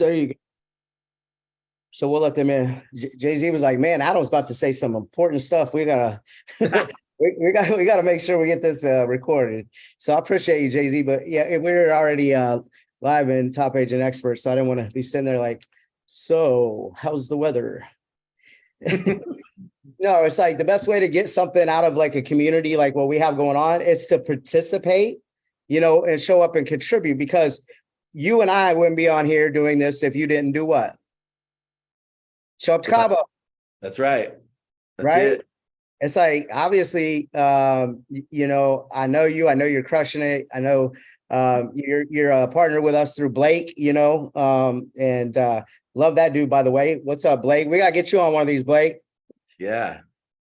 There you go. So we'll let them in. Jay-Z was like, man, Adam's about to say some important stuff. We gotta we gotta make sure we get this recorded. So I appreciate you, Jay-Z. But yeah, we're already live in Top Agent Experts. So I didn't want to be sitting there like, so how's the weather? No, it's like the best way to get something out of like a community like what we have going on is to participate, and show up and contribute, because you and I wouldn't be on here doing this if you didn't do what? Show up to Cabo. That's right. That's right? it. It's like, obviously, I know you're crushing it. I know you're a partner with us through Blake, and love that dude, by the way. What's up, Blake? We gotta get you on one of these, Blake. Yeah.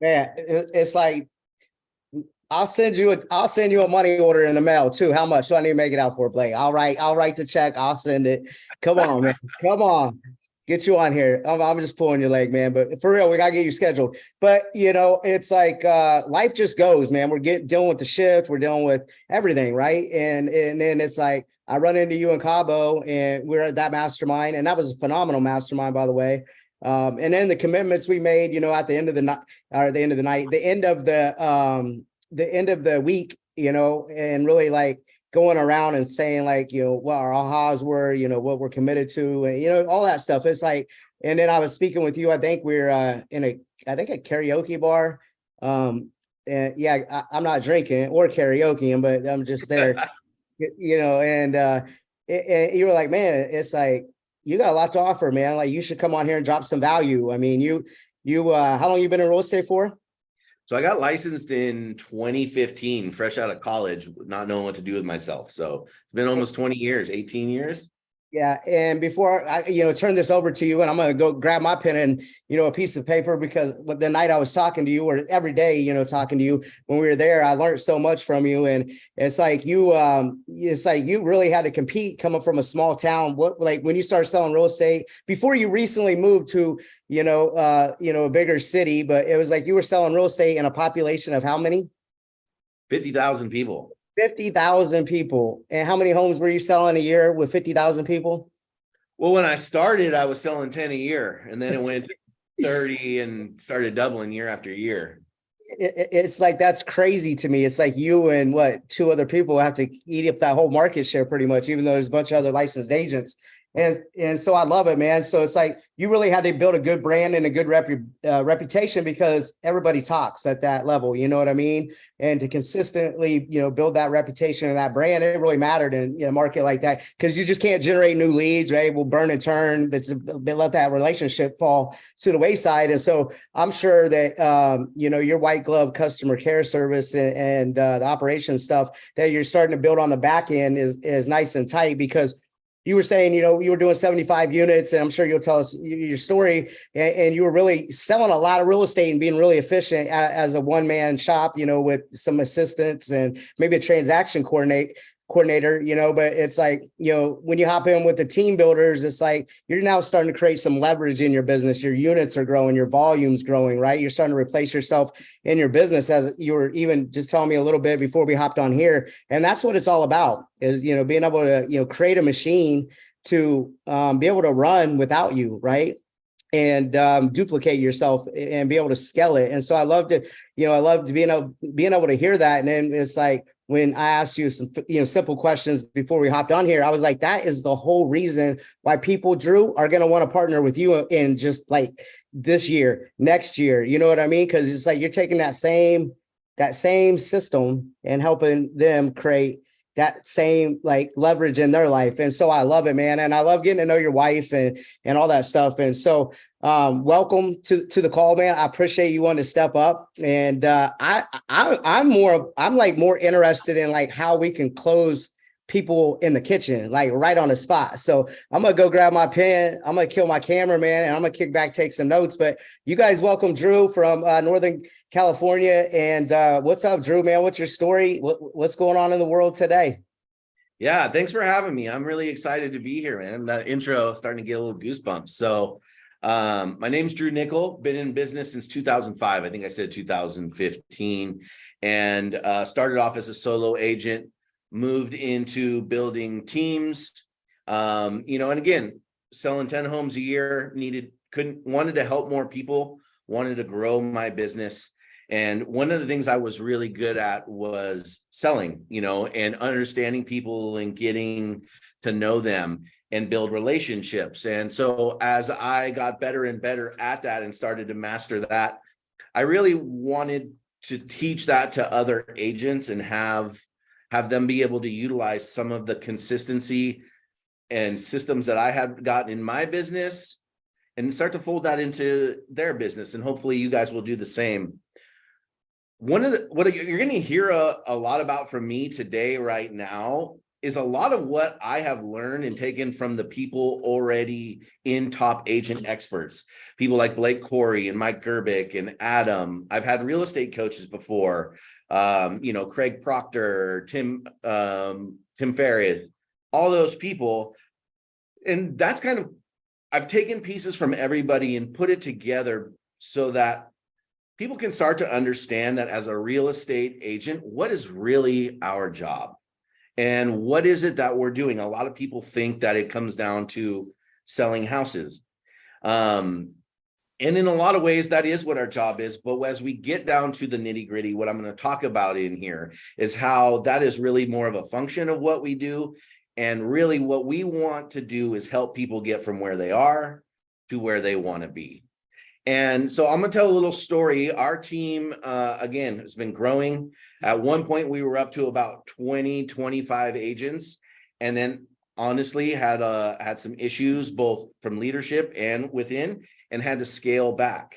Man, it's like, I'll send you a money order in the mail too. How much do I need to make it out for, Blake? I'll write the check. I'll send it. Come on, man. Come on. Get you on here. I'm just pulling your leg, man. But for real, we gotta get you scheduled. But it's like life just goes, man. We're dealing with the shift. We're dealing with everything, right? And then it's like I run into you in Cabo, and we're at that mastermind, and that was a phenomenal mastermind, by the way. And then the commitments we made, at the end of the night, or the end of the night, the end of the week, and really like going around and saying like, what our ahas were, what we're committed to, and, all that stuff. It's like, and then I was speaking with you, I think we're in a karaoke bar. And yeah, I'm not drinking or karaokeing, but I'm just there, and you were like, man, it's like, you got a lot to offer, man. Like, you should come on here and drop some value. I mean, you how long you been in real estate for? So I got licensed in 2015, fresh out of college, not knowing what to do with myself. So it's been almost 20 years, 18 years. Yeah. And before I, turn this over to you, and I'm going to go grab my pen and, a piece of paper, because the night I was talking to you, or every day, talking to you when we were there, I learned so much from you. And it's like you really had to compete coming from a small town. What, like when you started selling real estate before you recently moved to, a bigger city, but it was like you were selling real estate in a population of how many? 50,000 people. 50,000 people. And how many homes were you selling a year with 50,000 people? Well, when I started, I was selling 10 a year, and then it went to 30 and started doubling year after year. It's like, that's crazy to me. It's like you and two other people have to eat up that whole market share pretty much, even though there's a bunch of other licensed agents. And so I love it, man. So it's like you really had to build a good brand and a good reputation, because everybody talks at that level. You know what I mean? And to consistently, build that reputation and that brand, it really mattered in a market like that, because you just can't generate new leads, right? We'll burn and turn, but let that relationship fall to the wayside. And so I'm sure that, your white glove customer care service and the operations stuff that you're starting to build on the back end is nice and tight, because you were saying, you were doing 75 units, and I'm sure you'll tell us your story, and you were really selling a lot of real estate and being really efficient as a one-man shop, with some assistants and maybe a transaction coordinator, but it's like, when you hop in with the team builders, it's like you're now starting to create some leverage in your business. Your units are growing, your volume's growing, right? You're starting to replace yourself in your business, as you were even just telling me a little bit before we hopped on here. And that's what it's all about, is, being able to, create a machine to be able to run without you, right? And duplicate yourself and be able to scale it. And so I loved being able to hear that. And then it's like, when I asked you some, simple questions before we hopped on here, I was like, that is the whole reason why people, Drew, are going to want to partner with you in just like this year, next year. You know what I mean? Because it's like you're taking that same system and helping them create that same like leverage in their life. And so I love it, man. And I love getting to know your wife and all that stuff. And so welcome to the call, man. I appreciate you wanting to step up. And I'm more interested in like how we can close people in the kitchen, like right on the spot. So I'm going to go grab my pen. I'm going to kill my cameraman, and I'm going to kick back, take some notes. But you guys welcome Drew from Northern California. And what's up, Drew, man? What's your story? What's going on in the world today? Yeah, thanks for having me. I'm really excited to be here, man. That intro starting to get a little goosebumps. So my name's Drew Nickel, been in business since 2005. I think I said 2015, and started off as a solo agent, moved into building teams, and again, selling 10 homes a year, wanted to help more people, wanted to grow my business. And one of the things I was really good at was selling, and understanding people and getting to know them and build relationships. And so as I got better and better at that and started to master that, I really wanted to teach that to other agents and have them be able to utilize some of the consistency and systems that I had gotten in my business and start to fold that into their business. And hopefully you guys will do the same. What you're going to hear a lot about from me today right now is a lot of what I have learned and taken from the people already in Top Agent Experts, people like Blake Corey and Mike Gerbic and Adam. I've had real estate coaches before, Craig Proctor, Tim Ferriss, all those people. And that's kind of, I've taken pieces from everybody and put it together so that people can start to understand that as a real estate agent, what is really our job? And what is it that we're doing? A lot of people think that it comes down to selling houses. And in a lot of ways, that is what our job is. But as we get down to the nitty gritty, what I'm going to talk about in here is how that is really more of a function of what we do. And really what we want to do is help people get from where they are to where they want to be. And so I'm going to tell a little story. Our team, again, has been growing. At one point, we were up to about 20, 25 agents. And then honestly had some issues, both from leadership and within, and had to scale back.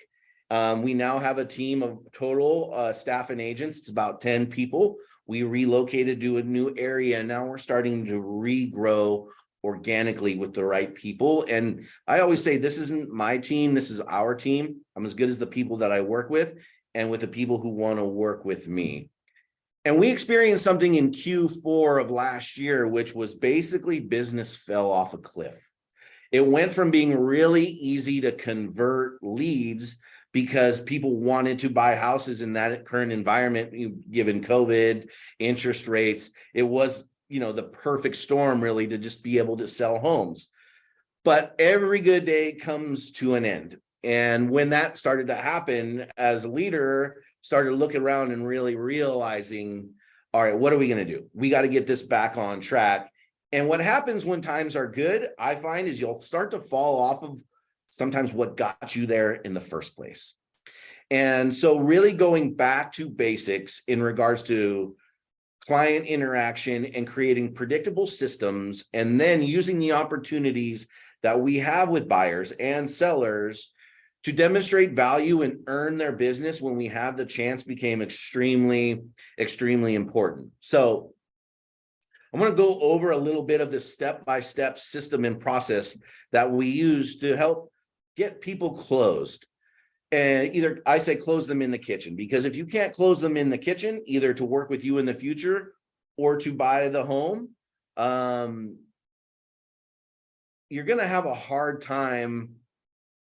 We now have a team of total staff and agents. It's about 10 people. We relocated to a new area. And now we're starting to regrow organically with the right people. And I always say, this isn't my team, this is our team. I'm as good as the people that I work with and with the people who want to work with me. And we experienced something in Q4 of last year, which was basically business fell off a cliff. It went from being really easy to convert leads because people wanted to buy houses in that current environment, given COVID, interest rates. It was the perfect storm really to just be able to sell homes. But every good day comes to an end. And when that started to happen, as a leader, started looking around and really realizing, all right, what are we going to do? We got to get this back on track. And what happens when times are good, I find, is you'll start to fall off of sometimes what got you there in the first place. And so really going back to basics in regards to client interaction and creating predictable systems, and then using the opportunities that we have with buyers and sellers to demonstrate value and earn their business when we have the chance became extremely, extremely important. So I'm going to go over a little bit of this step-by-step system and process that we use to help get people closed. And either I say close them in the kitchen, because if you can't close them in the kitchen, either to work with you in the future or to buy the home, you're going to have a hard time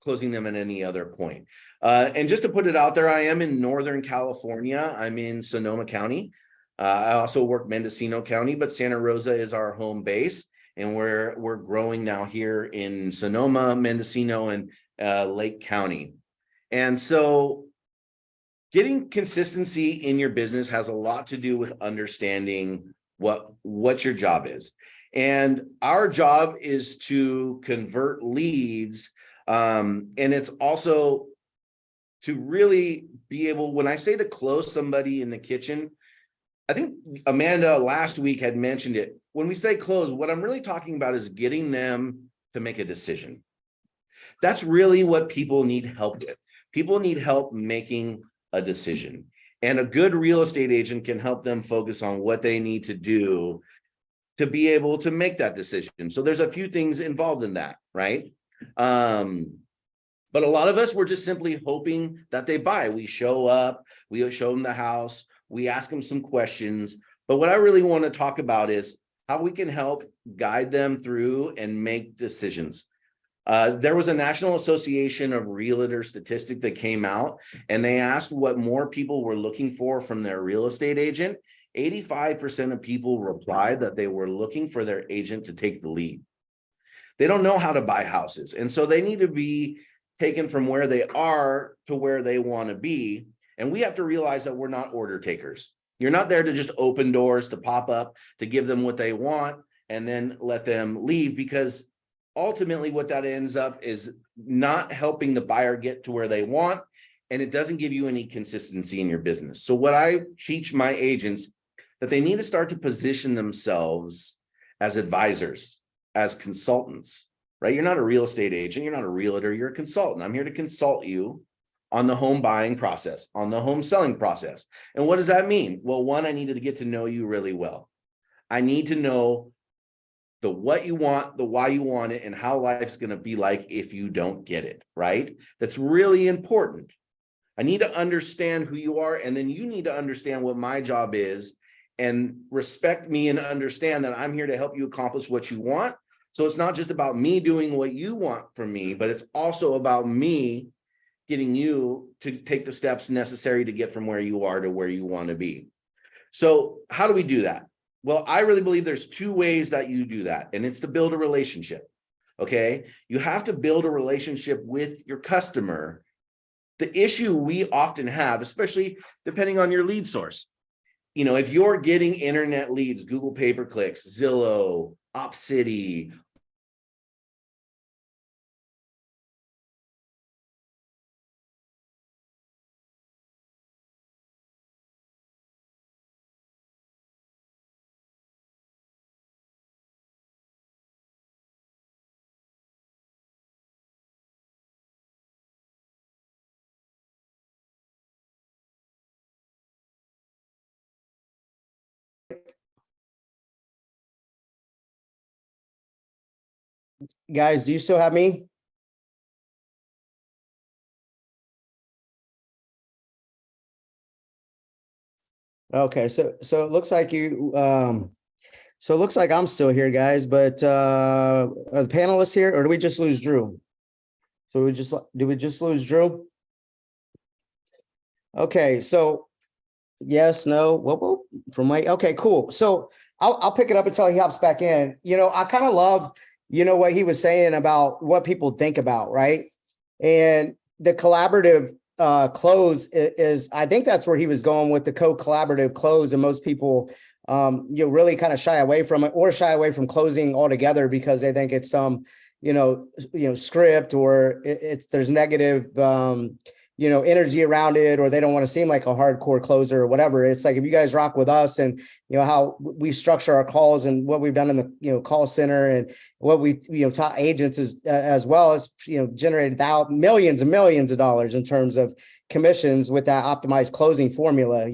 closing them at any other point. And just to put it out there, I am in Northern California. I'm in Sonoma County. I also work Mendocino County, but Santa Rosa is our home base. And we're growing now here in Sonoma, Mendocino, and Lake County. And so getting consistency in your business has a lot to do with understanding what your job is. And our job is to convert leads. And it's also to really be able, when I say to close somebody in the kitchen, I think Amanda last week had mentioned it. When we say close, what I'm really talking about is getting them to make a decision. That's really what people need help with. People need help making a decision. And a good real estate agent can help them focus on what they need to do to be able to make that decision. So there's a few things involved in that, right? But a lot of us, we're just simply hoping that they buy. We show up, we show them the house, we ask them some questions. But what I really want to talk about is how we can help guide them through and make decisions. There was a National Association of Realtors statistic that came out, and they asked what more people were looking for from their real estate agent. 85% of people replied that they were looking for their agent to take the lead. They don't know how to buy houses. And so they need to be taken from where they are to where they want to be. And we have to realize that we're not order takers. You're not there to just open doors, to pop up, to give them what they want and then let them leave, because ultimately what that ends up is not helping the buyer get to where they want, and it doesn't give you any consistency in your business. So what I teach my agents, that they need to start to position themselves as advisors, as consultants, right? You're not a real estate agent, you're not a realtor, you're a consultant. I'm here to consult you on the home buying process, on the home selling process. And what does that mean? Well, one, I needed to get to know you really well. I need to know the what you want, the why you want it, and how life's going to be like if you don't get it, right? That's really important. I need to understand who you are, and then you need to understand what my job is and respect me and understand that I'm here to help you accomplish what you want. So it's not just about me doing what you want from me, but it's also about me getting you to take the steps necessary to get from where you are to where you want to be. So how do we do that? Well, I really believe there's two ways that you do that, and it's to build a relationship. Okay. You have to build a relationship with your customer. The issue we often have, especially depending on your lead source, if you're getting internet leads, Google pay-per-clicks, Zillow, OpCity, Guys, do you still have me? Okay, so it looks like so it looks like I'm still here, guys, but are the panelists here, or do we just lose Drew? So did we just lose Drew? Okay, so yes, no, whoop, from my, okay, cool. So I'll pick it up until he hops back in. I kind of love, what he was saying about what people think about, right? And the collaborative close is, I think that's where he was going with the co-collaborative close. And most people, really kind of shy away from it, or shy away from closing altogether because they think it's some, script, or there's negative, energy around it, or they don't want to seem like a hardcore closer or whatever. It's like, if you guys rock with us and how we structure our calls and what we've done in the call center, and what we taught agents as well as generated out millions and millions of dollars in terms of commissions with that optimized closing formula.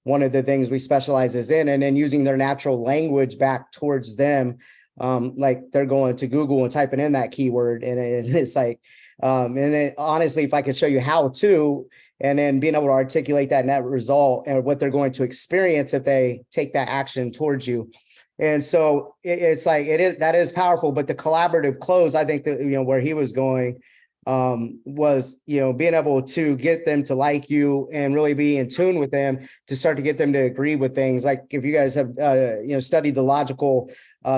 One of the things we specialize is in, and then using their natural language back towards them, like they're going to Google and typing in that keyword, and it's like, and then honestly, if I could show you how to, and then being able to articulate that net result and what they're going to experience if they take that action towards you. And so it's like, that is powerful, but the collaborative close, I think that, where he was going, was, being able to get them to like you and really be in tune with them, to start to get them to agree with things. Like if you guys have, studied the logical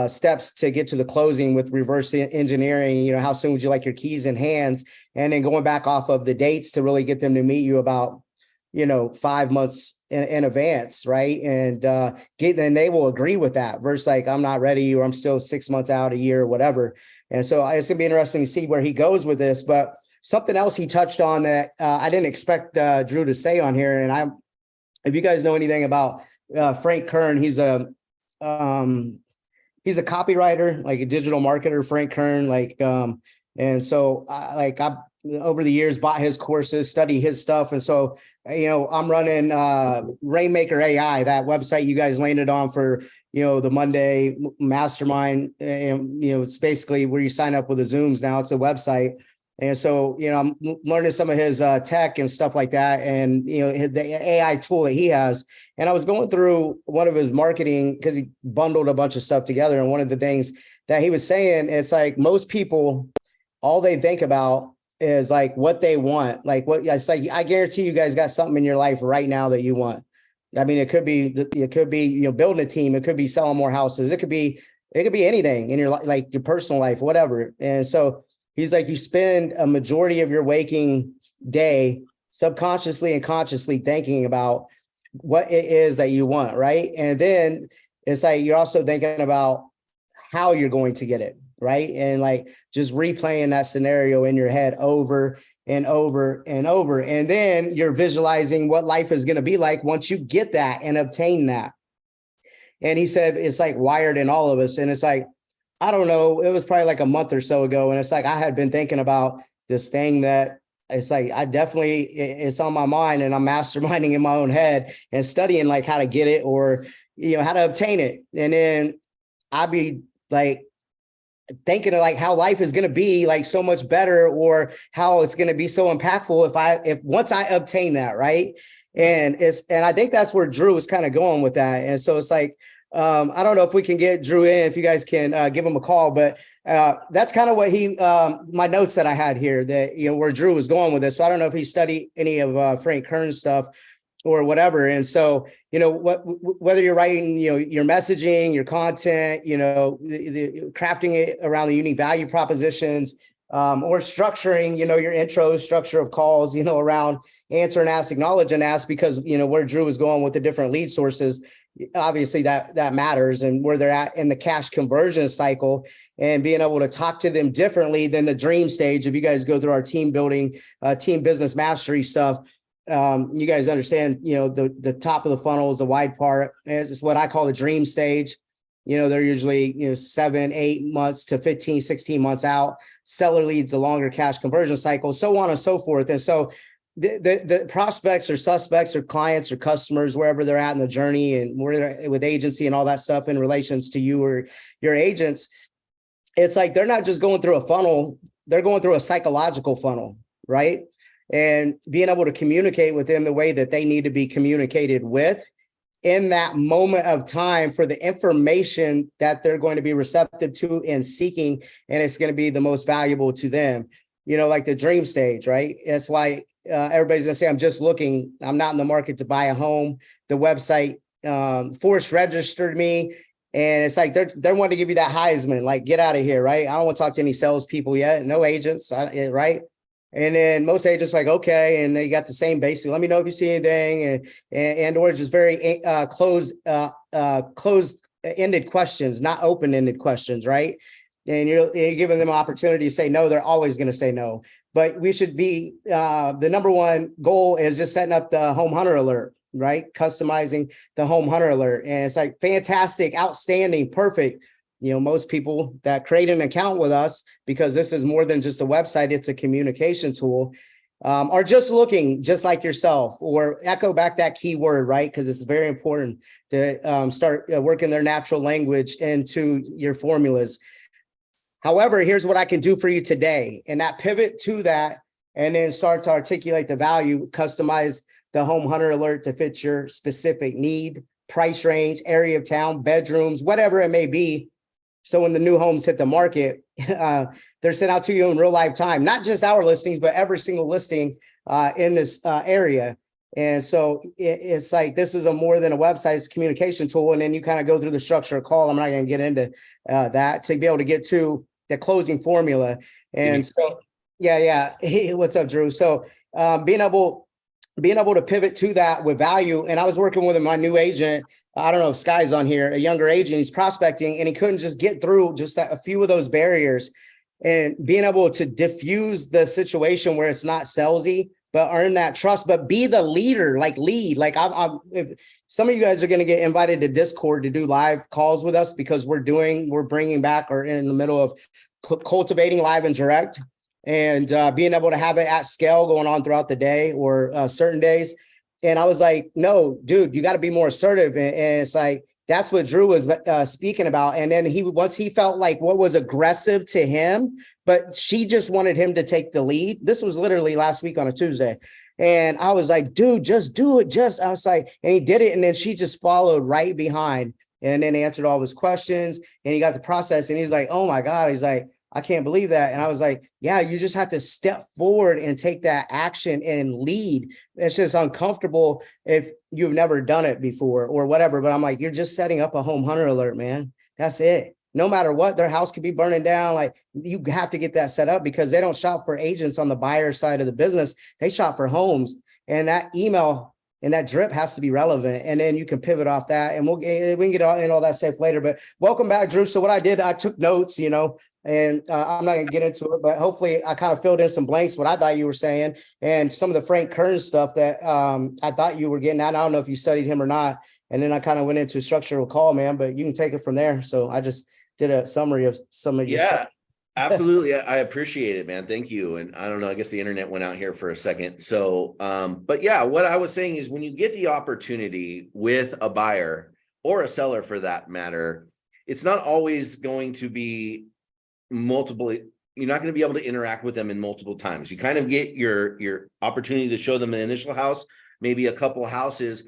steps to get to the closing with reverse engineering, how soon would you like your keys in hands? And then going back off of the dates to really get them to meet you about, 5 months in advance, right? And then they will agree with that versus like, I'm not ready, or I'm still 6 months out, a year, or whatever. And so it's gonna be interesting to see where he goes with this. But something else he touched on that I didn't expect Drew to say on here, and if you guys know anything about Frank Kern, he's a copywriter, like a digital marketer, Frank Kern, and so I over the years bought his courses, study his stuff. And so, I'm running Rainmaker AI, that website you guys landed on for, the Monday mastermind. And, it's basically where you sign up with the Zooms now. It's a website. And so, I'm learning some of his tech and stuff like that, and, the AI tool that he has. And I was going through one of his marketing, because he bundled a bunch of stuff together. And one of the things that he was saying, it's like most people, all they think about is like what they want. Like it's like, I guarantee you guys got something in your life right now that you want. I mean, it could be, building a team. It could be selling more houses. It could be, It could be anything in your like your personal life, whatever. And so he's like, you spend a majority of your waking day subconsciously and consciously thinking about what it is that you want, right? And then it's like you're also thinking about how you're going to get it, right? And like just replaying that scenario in your head over and over and over. And then you're visualizing what life is going to be like once you get that and obtain that. And he said it's like wired in all of us. And it's like, I don't know, it was probably like a month or so ago. And it's like I had been thinking about this thing that it's like I definitely it's on my mind and I'm masterminding in my own head and studying like how to get it or how to obtain it. And then I'd be like thinking of like how life is going to be like so much better or how it's going to be so impactful if once I obtain that, right? And I think that's where Drew is kind of going with that. And so it's like I don't know if we can get Drew in, if you guys can give him a call, but that's kind of what my notes that I had here that, where Drew was going with this. So I don't know if he studied any of Frank Kern's stuff or whatever. And so, whether you're writing, your messaging, your content, the crafting it around the unique value propositions, or structuring, your intro structure of calls, around answer and ask, acknowledge and ask, because, where Drew is going with the different lead sources, obviously that matters, and where they're at in the cash conversion cycle and being able to talk to them differently than the dream stage. If you guys go through our team building, team business mastery stuff, you guys understand, the top of the funnel is the wide part. It's what I call the dream stage. They're usually, 7, 8 months to 15, 16 months out. Seller leads, the longer cash conversion cycle, so on and so forth. And so the prospects or suspects or clients or customers, wherever they're at in the journey and where they're with agency and all that stuff in relations to you or your agents, it's like they're not just going through a funnel, they're going through a psychological funnel, right? And being able to communicate with them the way that they need to be communicated with in that moment of time for the information that they're going to be receptive to and seeking, and it's going to be the most valuable to them, like the dream stage, right? That's why everybody's gonna say, I'm just looking, I'm not in the market to buy a home. The website forced registered me, and it's like they're wanting to give you that Heisman, like, get out of here, right? I don't want to talk to any salespeople yet, no agents, right? And then most agents like, okay, and they got the same basic, let me know if you see anything, and or just very closed-ended questions, not open-ended questions, right? And you're giving them an opportunity to say no. They're always going to say no. But we should be, the number one goal is just setting up the home hunter alert, right? Customizing the home hunter alert. And it's like fantastic, outstanding, perfect. Most people that create an account with us, because this is more than just a website, it's a communication tool, are just looking just like yourself, or echo back that keyword, right? Because it's very important to start working their natural language into your formulas. However, here's what I can do for you today, and that pivot to that, and then start to articulate the value, customize the home hunter alert to fit your specific need, price range, area of town, bedrooms, whatever it may be. So when the new homes hit the market, they're sent out to you in real life time, not just our listings, but every single listing in this area. And so it's like, this is a more than a website, it's a communication tool. And then you kind of go through the structure of call. I'm not going to get into that to be able to get to the closing formula. And so, yeah. Hey, what's up, Drew? So being able to pivot to that with value. And I was working with my new agent. I don't know if Sky's on here, a younger agent, he's prospecting, and he couldn't just get through just a few of those barriers, and being able to diffuse the situation where it's not salesy, but earn that trust, but be the leader, like lead. Like if some of you guys are going to get invited to Discord to do live calls with us, because we're bringing back, or in the middle of cultivating live and direct, and being able to have it at scale going on throughout the day or certain days. And I was like, no, dude, you got to be more assertive. And it's like, that's what Drew was speaking about. And then once he felt like what was aggressive to him, but she just wanted him to take the lead. This was literally last week on a Tuesday. And I was like, dude, just do it. I was like, and he did it. And then she just followed right behind and then answered all his questions, and he got the process. And he's like, oh my God. He's like, I can't believe that. And I was like, yeah, you just have to step forward and take that action and lead. It's just uncomfortable if you've never done it before or whatever. But I'm like, you're just setting up a home hunter alert, man. That's it. no matter what, their house could be burning down. Like you have to get that set up because they don't shop for agents on the buyer side of the business. They shop for homes, and that email and that drip has to be relevant. And then you can pivot off that, and we can get in all that stuff later. But welcome back, Drew. So what I did, I took notes, and I'm not gonna get into it, but hopefully I kind of filled in some blanks, what I thought you were saying, and some of the Frank Kern stuff that I thought you were getting at. I don't know if you studied him or not. And then I kind of went into structural call, man, but you can take it from there. So I just did a summary of some of your stuff. Absolutely. I appreciate it, man. Thank you. And I don't know, I guess the internet went out here for a second. So, but yeah, what I was saying is when you get the opportunity with a buyer or a seller for that matter, it's not always going to be multiple. You're not going to be able to interact with them in multiple times. You kind of get your opportunity to show them the initial house, maybe a couple houses,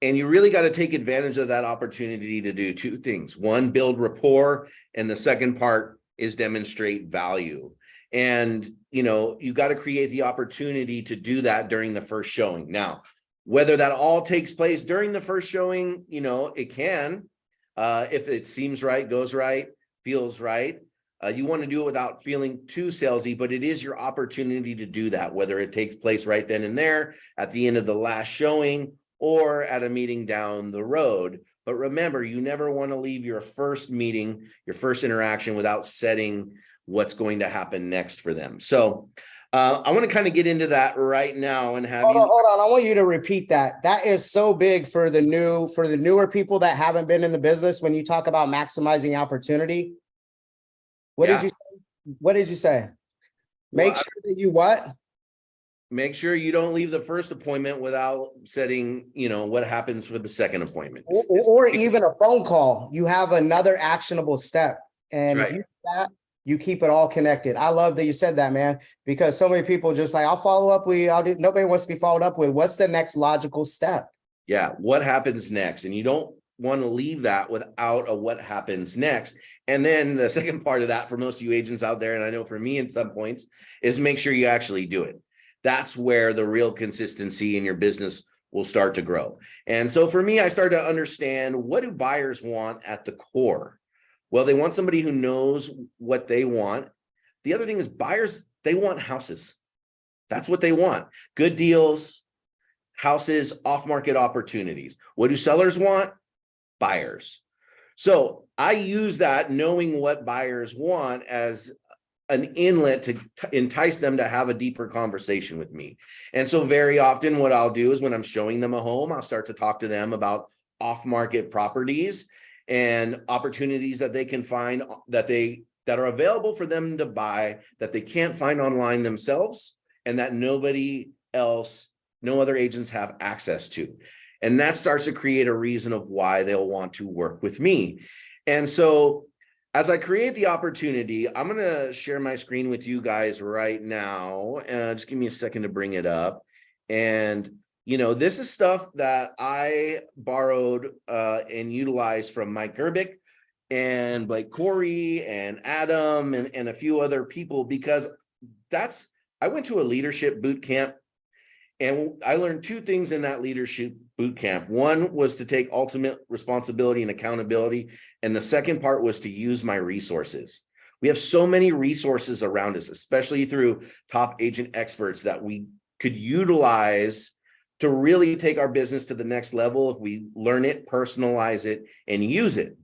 and you really got to take advantage of that opportunity to do two things. One, build rapport, and the second part is demonstrate value. And, you got to create the opportunity to do that during the first showing. Now, whether that all takes place during the first showing, it can, if it seems right, goes right, feels right. You want to do it without feeling too salesy, but it is your opportunity to do that, whether it takes place right then and there at the end of the last showing or at a meeting down the road. But remember, you never want to leave your first meeting, your first interaction without setting what's going to happen next for them. So I want to kind of get into that right now and have hold on. I want you to repeat that. That is so big for the newer people that haven't been in the business. When you talk about maximizing opportunity, what did you say? What did you say? Make sure that you what? Make sure you don't leave the first appointment without setting, what happens for the second appointment. Or even a phone call. You have another actionable step. And right. If you do that, you keep it all connected. I love that you said that, man, because so many people just like, I'll follow up with you. Nobody wants to be followed up with. What's the next logical step? Yeah. What happens next? And you don't want to leave that without a what happens next. And then the second part of that for most of you agents out there, and I know for me at some points, is make sure you actually do it. That's where the real consistency in your business will start to grow. And so for me, I started to understand, what do buyers want at the core? Well, they want somebody who knows what they want. The other thing is buyers, they want houses. That's what they want. Good deals, houses, off-market opportunities. What do sellers want? Buyers. So I use that, knowing what buyers want, as an inlet to entice them to have a deeper conversation with me. And so very often what I'll do is when I'm showing them a home, I'll start to talk to them about off-market properties and opportunities that they can find that are available for them to buy, that they can't find online themselves, and that no other agents have access to. And that starts to create a reason of why they'll want to work with me. And so as I create the opportunity, I'm going to share my screen with you guys right now. Just give me a second to bring it up. And, this is stuff that I borrowed and utilized from Mike Gerbic and Blake Corey and Adam and a few other people, because I went to a leadership boot camp. And I learned two things in that leadership boot camp. One was to take ultimate responsibility and accountability. And the second part was to use my resources. We have so many resources around us, especially through top agent experts, that we could utilize to really take our business to the next level if we learn it, personalize it, and use it.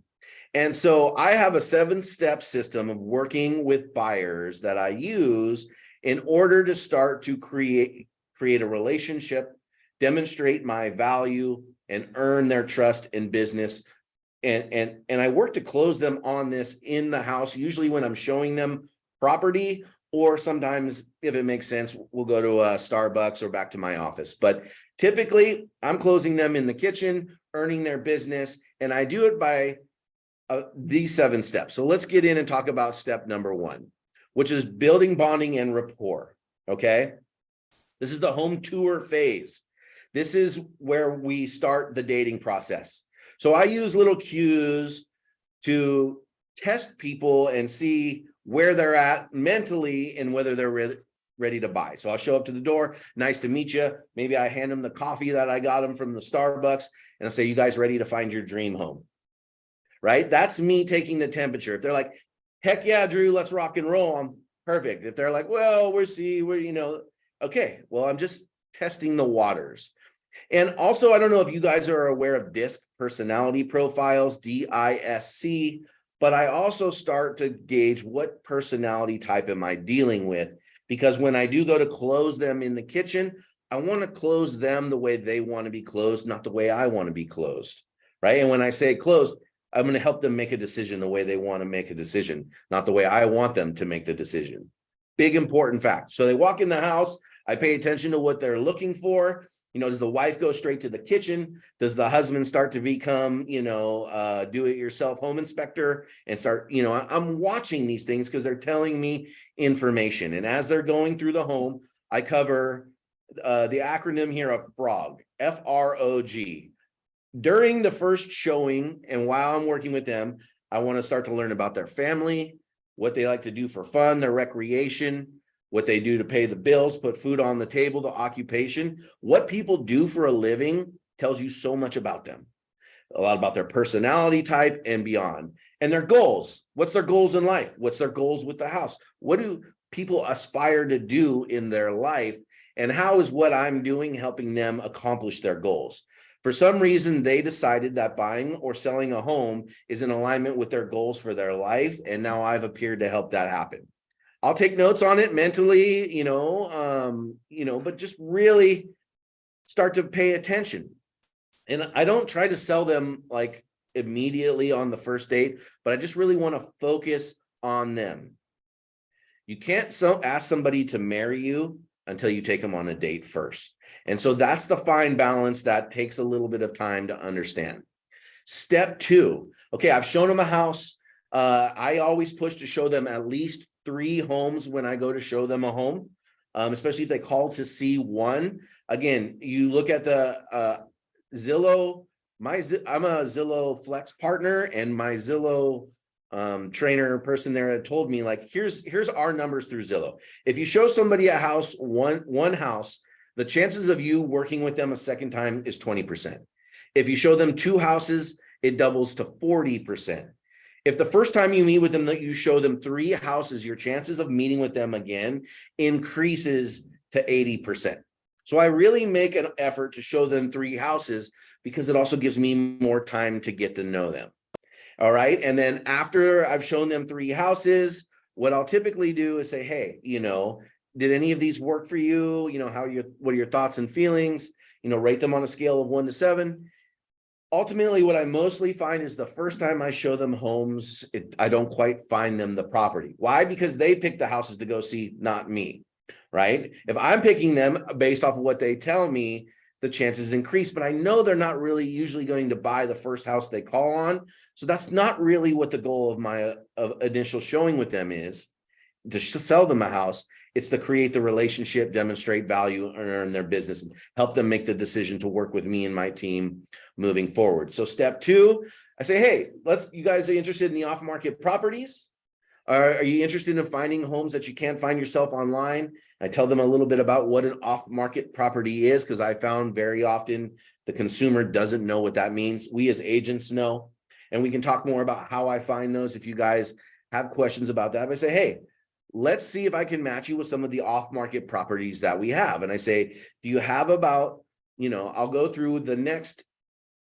And so I have a 7-step system of working with buyers that I use in order to start to create a relationship, demonstrate my value, and earn their trust in business. And I work to close them on this in the house, usually when I'm showing them property, or sometimes if it makes sense, we'll go to a Starbucks or back to my office. But typically I'm closing them in the kitchen, earning their business, and I do it by these 7 steps. So let's get in and talk about step number 1, which is building bonding and rapport. Okay. This is the home tour phase. This is where we start the dating process. So I use little cues to test people and see where they're at mentally and whether they're ready to buy. So I'll show up to the door. Nice to meet you. Maybe I hand them the coffee that I got them from the Starbucks and I'll say, you guys ready to find your dream home? right? That's me taking the temperature. If they're like, heck yeah, Drew, let's rock and roll, I'm perfect. If they're like, well, we're okay, well, I'm just testing the waters. And also, I don't know if you guys are aware of DISC personality profiles, DISC, but I also start to gauge what personality type am I dealing with, because when I do go to close them in the kitchen, I want to close them the way they want to be closed, not the way I want to be closed, right? And when I say closed, I'm going to help them make a decision the way they want to make a decision, not the way I want them to make the decision. Big important fact. So they walk in the house, I pay attention to what they're looking for. Does the wife go straight to the kitchen? Does the husband start to become, do-it-yourself home inspector and start, I'm watching these things because they're telling me information. And as they're going through the home, I cover the acronym here of FROG, F-R-O-G. During the first showing and while I'm working with them, I want to start to learn about their family, what they like to do for fun, their recreation, what they do to pay the bills, put food on the table, the occupation. What people do for a living tells you so much about them, a lot about their personality type and beyond, and their goals. What's their goals in life? What's their goals with the house? What do people aspire to do in their life? And how is what I'm doing helping them accomplish their goals? For some reason, they decided that buying or selling a home is in alignment with their goals for their life. And now I've appeared to help that happen. I'll take notes on it mentally, but just really start to pay attention. And I don't try to sell them like immediately on the first date, but I just really want to focus on them. You can't ask somebody to marry you until you take them on a date first. And so that's the fine balance that takes a little bit of time to understand. Step 2. Okay, I've shown them a house. I always push to show them at least 3 homes when I go to show them a home, especially if they call to see one. Again, you look at the Zillow. I'm a Zillow Flex partner, and my Zillow trainer person there had told me, like, here's our numbers through Zillow. If you show somebody a house, one house, the chances of you working with them a second time is 20%. If you show them 2 houses, it doubles to 40%. If the first time you meet with them that you show them 3 houses, your chances of meeting with them again increases to 80%. So I really make an effort to show them 3 houses because it also gives me more time to get to know them. All right. And then after I've shown them 3 houses, what I'll typically do is say, hey, did any of these work for you? What are your thoughts and feelings? Rate them on a scale of 1 to 7. Ultimately, what I mostly find is the first time I show them homes, I don't quite find them the property. Why? Because they pick the houses to go see, not me, right? If I'm picking them based off of what they tell me, the chances increase, but I know they're not really usually going to buy the first house they call on. So that's not really what the goal of my initial showing with them is, to sell them a house. It's to create the relationship, demonstrate value, and earn their business, and help them make the decision to work with me and my team moving forward. So step 2, I say, hey, you guys are interested in the off-market properties? Are you interested in finding homes that you can't find yourself online? I tell them a little bit about what an off-market property is, because I found very often the consumer doesn't know what that means. We as agents know, and we can talk more about how I find those if you guys have questions about that. But I say, hey, let's see if I can match you with some of the off-market properties that we have. And I say, do you have about, I'll go through the next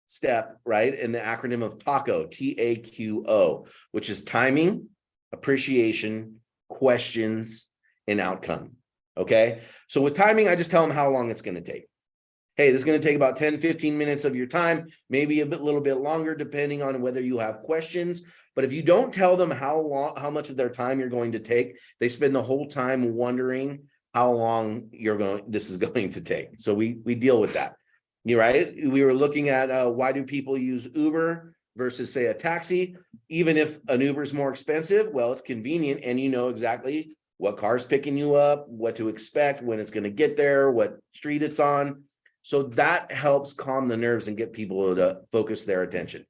step, right, in the acronym of TAQO, T-A-Q-O, which is timing, appreciation, questions, and outcome. Okay. So with timing, I just tell them how long it's going to take. Hey, this is going to take about 10, 15 minutes of your time, maybe a little bit longer, depending on whether you have questions. But if you don't tell them how much of their time you're going to take, they spend the whole time wondering how long this is going to take. So we deal with that. You're right. We were looking at why do people use Uber versus, say, a taxi? Even if an Uber is more expensive, well, it's convenient, and you know exactly what car's picking you up, what to expect, when it's going to get there, what street it's on. So that helps calm the nerves and get people to focus their attention.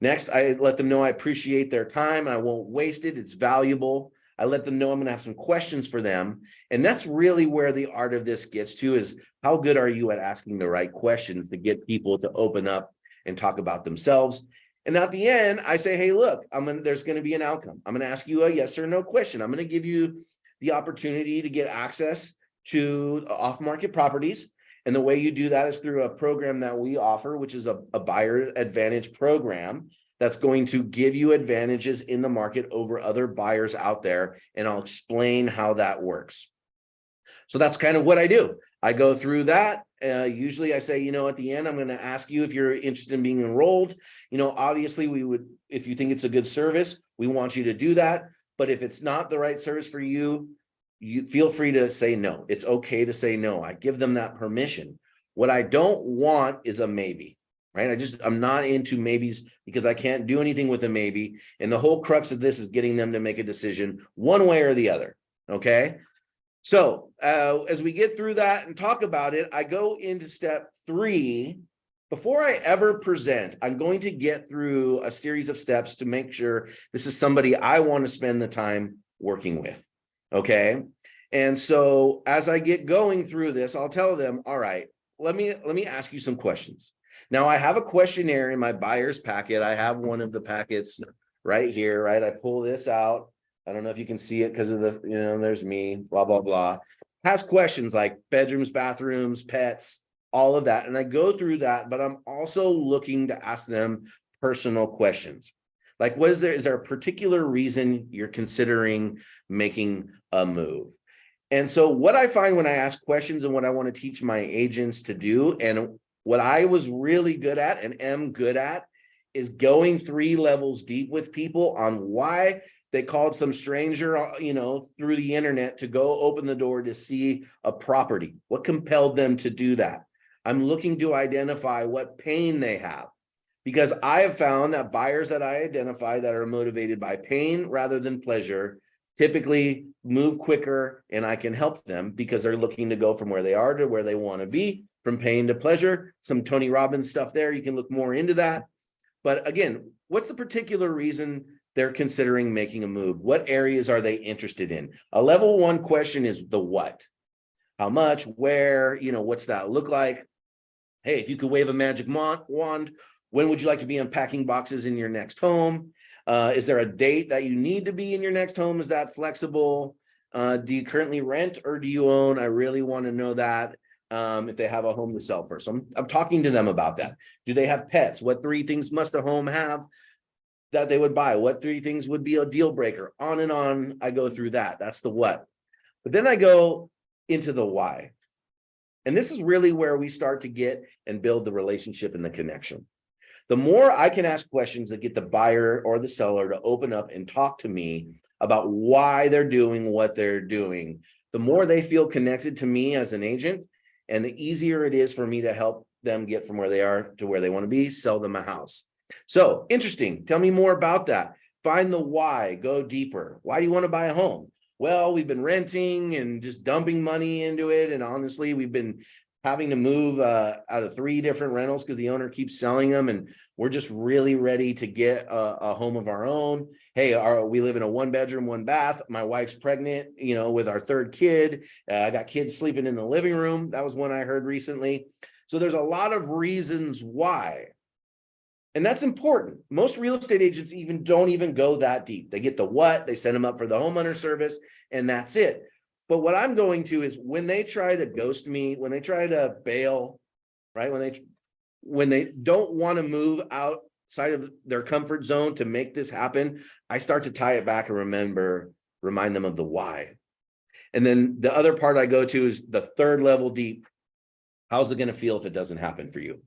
Next, I let them know I appreciate their time and I won't waste it. It's valuable. I let them know I'm going to have some questions for them. And that's really where the art of this gets to, is how good are you at asking the right questions to get people to open up and talk about themselves. And at the end, I say, hey, look, there's going to be an outcome. I'm going to ask you a yes or no question. I'm going to give you the opportunity to get access to off-market properties. And the way you do that is through a program that we offer, which is a buyer advantage program that's going to give you advantages in the market over other buyers out there. And I'll explain how that works. So that's kind of what I do. I go through that. Usually I say, at the end, I'm going to ask you if you're interested in being enrolled. Obviously we would, if you think it's a good service, we want you to do that. But if it's not the right service for you, you feel free to say no. It's okay to say no. I give them that permission. What I don't want is a maybe, right? I'm not into maybes because I can't do anything with a maybe. And the whole crux of this is getting them to make a decision one way or the other. Okay. So as we get through that and talk about it, I go into step 3. Before I ever present, I'm going to get through a series of steps to make sure this is somebody I want to spend the time working with. Okay. And so as I get going through this, I'll tell them, all right, let me ask you some questions. Now I have a questionnaire in my buyer's packet. I have one of the packets right here, right? I pull this out. I don't know if you can see it because of the, there's me, blah, blah, blah. Has questions like bedrooms, bathrooms, pets, all of that. And I go through that, but I'm also looking to ask them personal questions. Like, is there a particular reason you're considering making a move? And so what I find when I ask questions and what I want to teach my agents to do, and what I was really good at and am good at, is going 3 levels deep with people on why they called some stranger, through the internet to go open the door to see a property. What compelled them to do that? I'm looking to identify what pain they have, because I have found that buyers that I identify that are motivated by pain rather than pleasure typically move quicker, and I can help them because they're looking to go from where they are to where they want to be, from pain to pleasure. Some Tony Robbins stuff there. You can look more into that. But again, what's the particular reason they're considering making a move? What areas are they interested in? A level 1 question is the what. How much, where, what's that look like? Hey, if you could wave a magic wand, when would you like to be unpacking boxes in your next home? Is there a date that you need to be in your next home? Is that flexible? Do you currently rent or do you own? I really want to know that. If they have a home to sell first. So I'm talking to them about that. Do they have pets? What 3 things must a home have that they would buy? What 3 things would be a deal breaker? On and on. I go through that. That's the what. But then I go into the why. And this is really where we start to get and build the relationship and the connection. The more I can ask questions that get the buyer or the seller to open up and talk to me about why they're doing what they're doing, the more they feel connected to me as an agent, and the easier it is for me to help them get from where they are to where they want to be, sell them a house. So interesting. Tell me more about that. Find the why, go deeper. Why do you want to buy a home? Well, we've been renting and just dumping money into it. And honestly, we've been having to move out of 3 different rentals because the owner keeps selling them. And we're just really ready to get a home of our own. Hey, we live in a 1-bedroom, 1-bath. My wife's pregnant, with our 3rd kid. I got kids sleeping in the living room. That was one I heard recently. So there's a lot of reasons why. And that's important. Most real estate agents don't even go that deep. They get the what, they send them up for the homeowner service, and that's it. But what I'm going to is when they try to ghost me, when they try to bail, right? When they don't want to move outside of their comfort zone to make this happen, I start to tie it back and remind them of the why. And then the other part I go to is the 3rd level deep. How's it going to feel if it doesn't happen for you?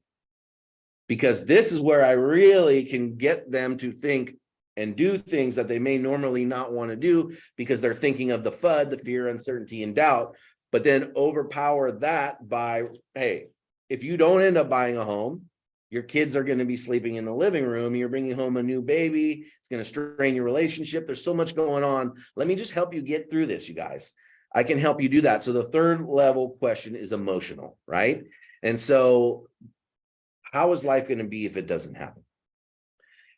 Because this is where I really can get them to think and do things that they may normally not want to do because they're thinking of the FUD, the fear, uncertainty, and doubt, but then overpower that by, hey, if you don't end up buying a home, your kids are going to be sleeping in the living room. You're bringing home a new baby. It's going to strain your relationship. There's so much going on. Let me just help you get through this, you guys. I can help you do that. So the 3rd level question is emotional, right? And so how is life going to be if it doesn't happen?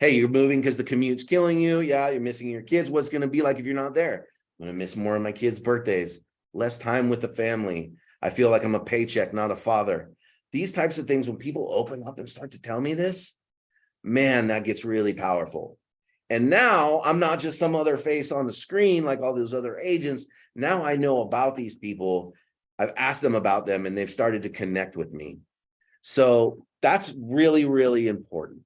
Hey, you're moving because the commute's killing you. Yeah, you're missing your kids. What's going to be like if you're not there? I'm going to miss more of my kids' birthdays, less time with the family. I feel like I'm a paycheck, not a father. These types of things, when people open up and start to tell me this, man, that gets really powerful. And now I'm not just some other face on the screen like all those other agents. Now I know about these people. I've asked them about them and they've started to connect with me. So that's really, really important.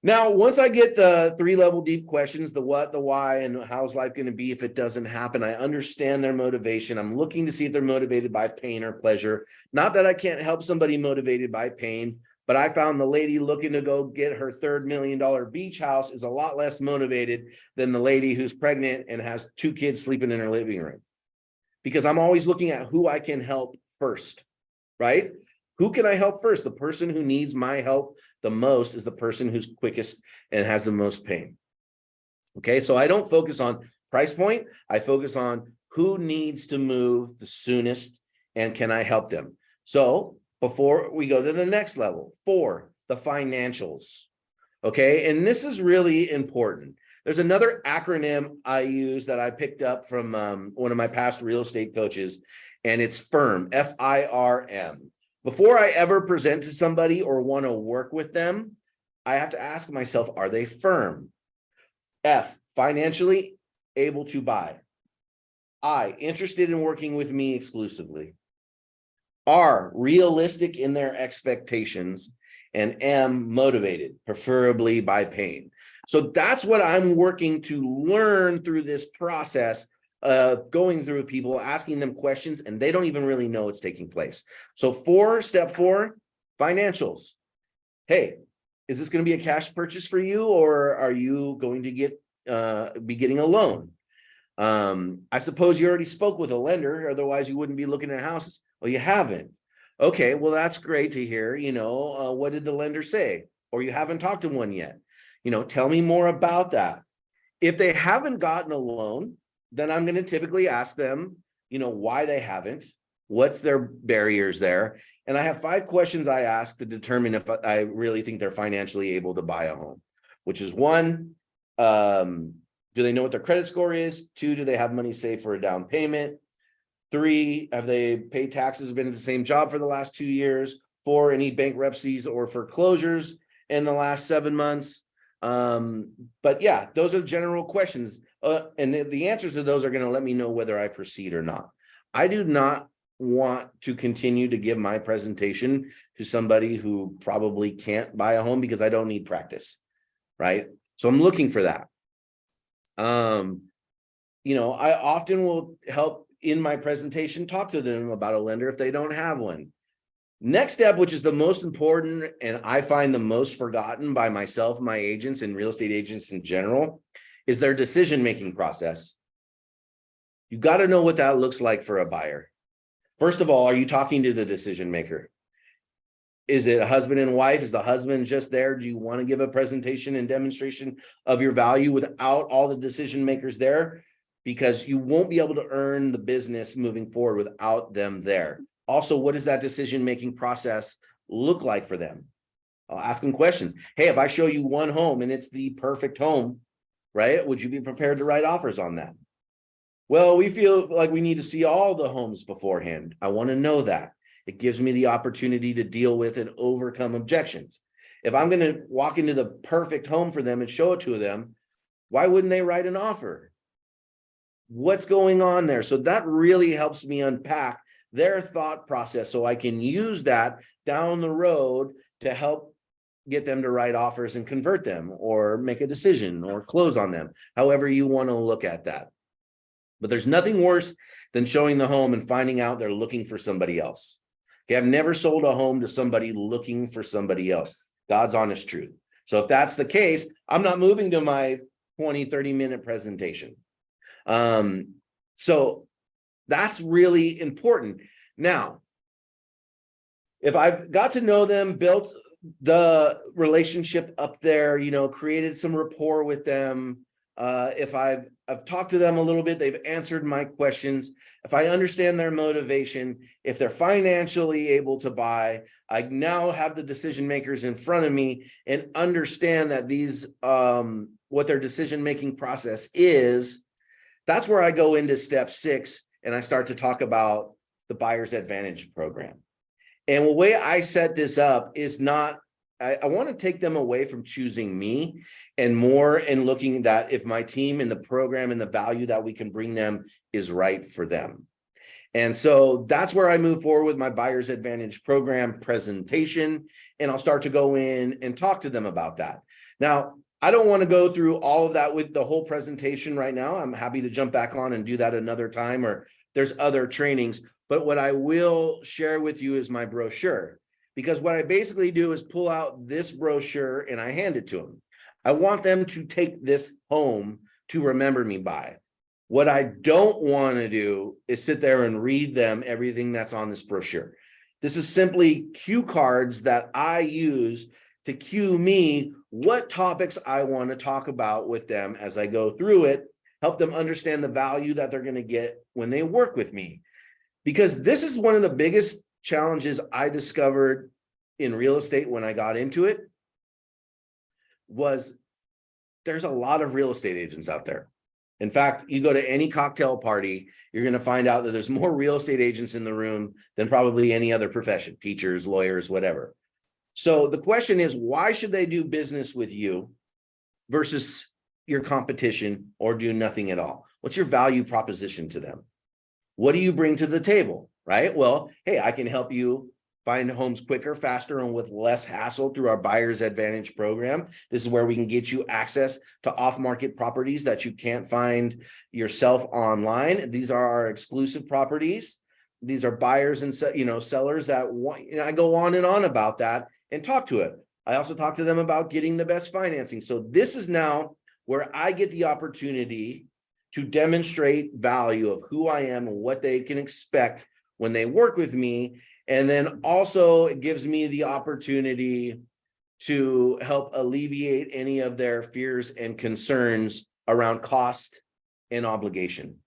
Now, once I get the 3-level deep questions, the what, the why, and how's life going to be if it doesn't happen, I understand their motivation. I'm looking to see if they're motivated by pain or pleasure. Not that I can't help somebody motivated by pain, but I found the lady looking to go get her $3 million beach house is a lot less motivated than the lady who's pregnant and has 2 kids sleeping in her living room. Because I'm always looking at who I can help first, right? Who can I help first? The person who needs my help the most is the person who's quickest and has the most pain. Okay, so I don't focus on price point. I focus on who needs to move the soonest and can I help them? So before we go to the next level, 4, the financials. Okay, and this is really important. There's another acronym I use that I picked up from one of my past real estate coaches, and it's FIRM, F-I-R-M. Before I ever present to somebody or want to work with them, I have to ask myself, are they firm? F, financially able to buy. I, interested in working with me exclusively. R, realistic in their expectations. And M, motivated, preferably by pain. So that's what I'm working to learn through this process of going through people, asking them questions, and they don't even really know it's taking place. So step 4, financials. Hey, is this going to be a cash purchase for you, or are you going to be getting a loan? I suppose you already spoke with a lender, otherwise you wouldn't be looking at houses. Well, you haven't. Okay, well, that's great to hear. What did the lender say? Or you haven't talked to one yet. Tell me more about that. If they haven't gotten a loan, then I'm going to typically ask them, why they haven't, what's their barriers there. And I have 5 questions I ask to determine if I really think they're financially able to buy a home, which is 1, do they know what their credit score is? 2, do they have money saved for a down payment? 3, have they paid taxes, been at the same job for the last 2 years? 4, any bankruptcies or foreclosures in the last 7 months? But yeah, those are general questions. And the answers to those are going to let me know whether I proceed or not. I do not want to continue to give my presentation to somebody who probably can't buy a home because I don't need practice, right? So I'm looking for that. I often will help in my presentation talk to them about a lender if they don't have one. Next step, which is the most important and I find the most forgotten by myself, my agents, and real estate agents in general, is their decision-making process. You've got to know what that looks like for a buyer. First of all, are you talking to the decision maker? Is it a husband and wife? Is the husband just there? Do you want to give a presentation and demonstration of your value without all the decision makers there? Because you won't be able to earn the business moving forward without them there. Also, what does that decision-making process look like for them? I'll ask them questions. Hey, if I show you one home and it's the perfect home, right? Would you be prepared to write offers on that? Well, we feel like we need to see all the homes beforehand. I want to know that. It gives me the opportunity to deal with and overcome objections. If I'm going to walk into the perfect home for them and show it to them, why wouldn't they write an offer? What's going on there? So that really helps me unpack their thought process so I can use that down the road to help get them to write offers and convert them or make a decision or close on them, however you want to look at that. But there's nothing worse than showing the home and finding out they're looking for somebody else. Okay, I've never sold a home to somebody looking for somebody else. God's honest truth. So if that's the case, I'm not moving to my 20-30-minute presentation. So that's really important. Now, if I've got to know them, built the relationship up there, created some rapport with them, if I've talked to them a little bit, they've answered my questions. If I understand their motivation, if they're financially able to buy, I now have the decision makers in front of me and understand that these, what their decision-making process is. That's where I go into step 6 and I start to talk about the Buyer's Advantage program. And the way I set this up is not I want to take them away from choosing me and more in looking that if my team and the program and the value that we can bring them is right for them. And so that's where I move forward with my Buyer's Advantage program presentation. And I'll start to go in and talk to them about that. Now, I don't want to go through all of that with the whole presentation right now. I'm happy to jump back on and do that another time, or there's other trainings. But what I will share with you is my brochure, because what I basically do is pull out this brochure and I hand it to them. I want them to take this home to remember me by. What I don't want to do is sit there and read them everything that's on this brochure. This is simply cue cards that I use to cue me what topics I want to talk about with them as I go through it, help them understand the value that they're going to get when they work with me. Because this is one of the biggest challenges I discovered in real estate when I got into it, was there's a lot of real estate agents out there. In fact, you go to any cocktail party, you're going to find out that there's more real estate agents in the room than probably any other profession, teachers, lawyers, whatever. So the question is, why should they do business with you versus your competition or do nothing at all? What's your value proposition to them? What do you bring to the table, right? Well, hey, I can help you find homes quicker, faster, and with less hassle through our Buyer's Advantage program. This is where we can get you access to off-market properties that you can't find yourself online. These are our exclusive properties. These are buyers and sellers that want, I go on and on about that and talk to it. I also talk to them about getting the best financing. So this is now where I get the opportunity to demonstrate value of who I am and what they can expect when they work with me. And then also it gives me the opportunity to help alleviate any of their fears and concerns around cost and obligation.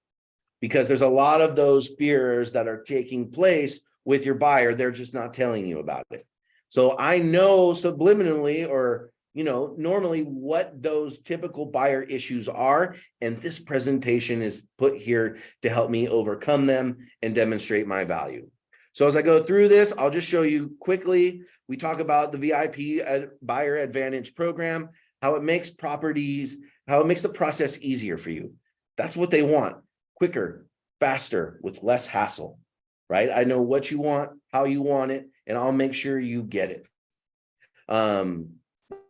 Because there's a lot of those fears that are taking place with your buyer. They're just not telling you about it. So I know subliminally or normally what those typical buyer issues are. And this presentation is put here to help me overcome them and demonstrate my value. So as I go through this, I'll just show you quickly. We talk about the VIP Buyer Advantage program, how it makes the process easier for you. That's what they want. Quicker, faster, with less hassle, right? I know what you want, how you want it, and I'll make sure you get it.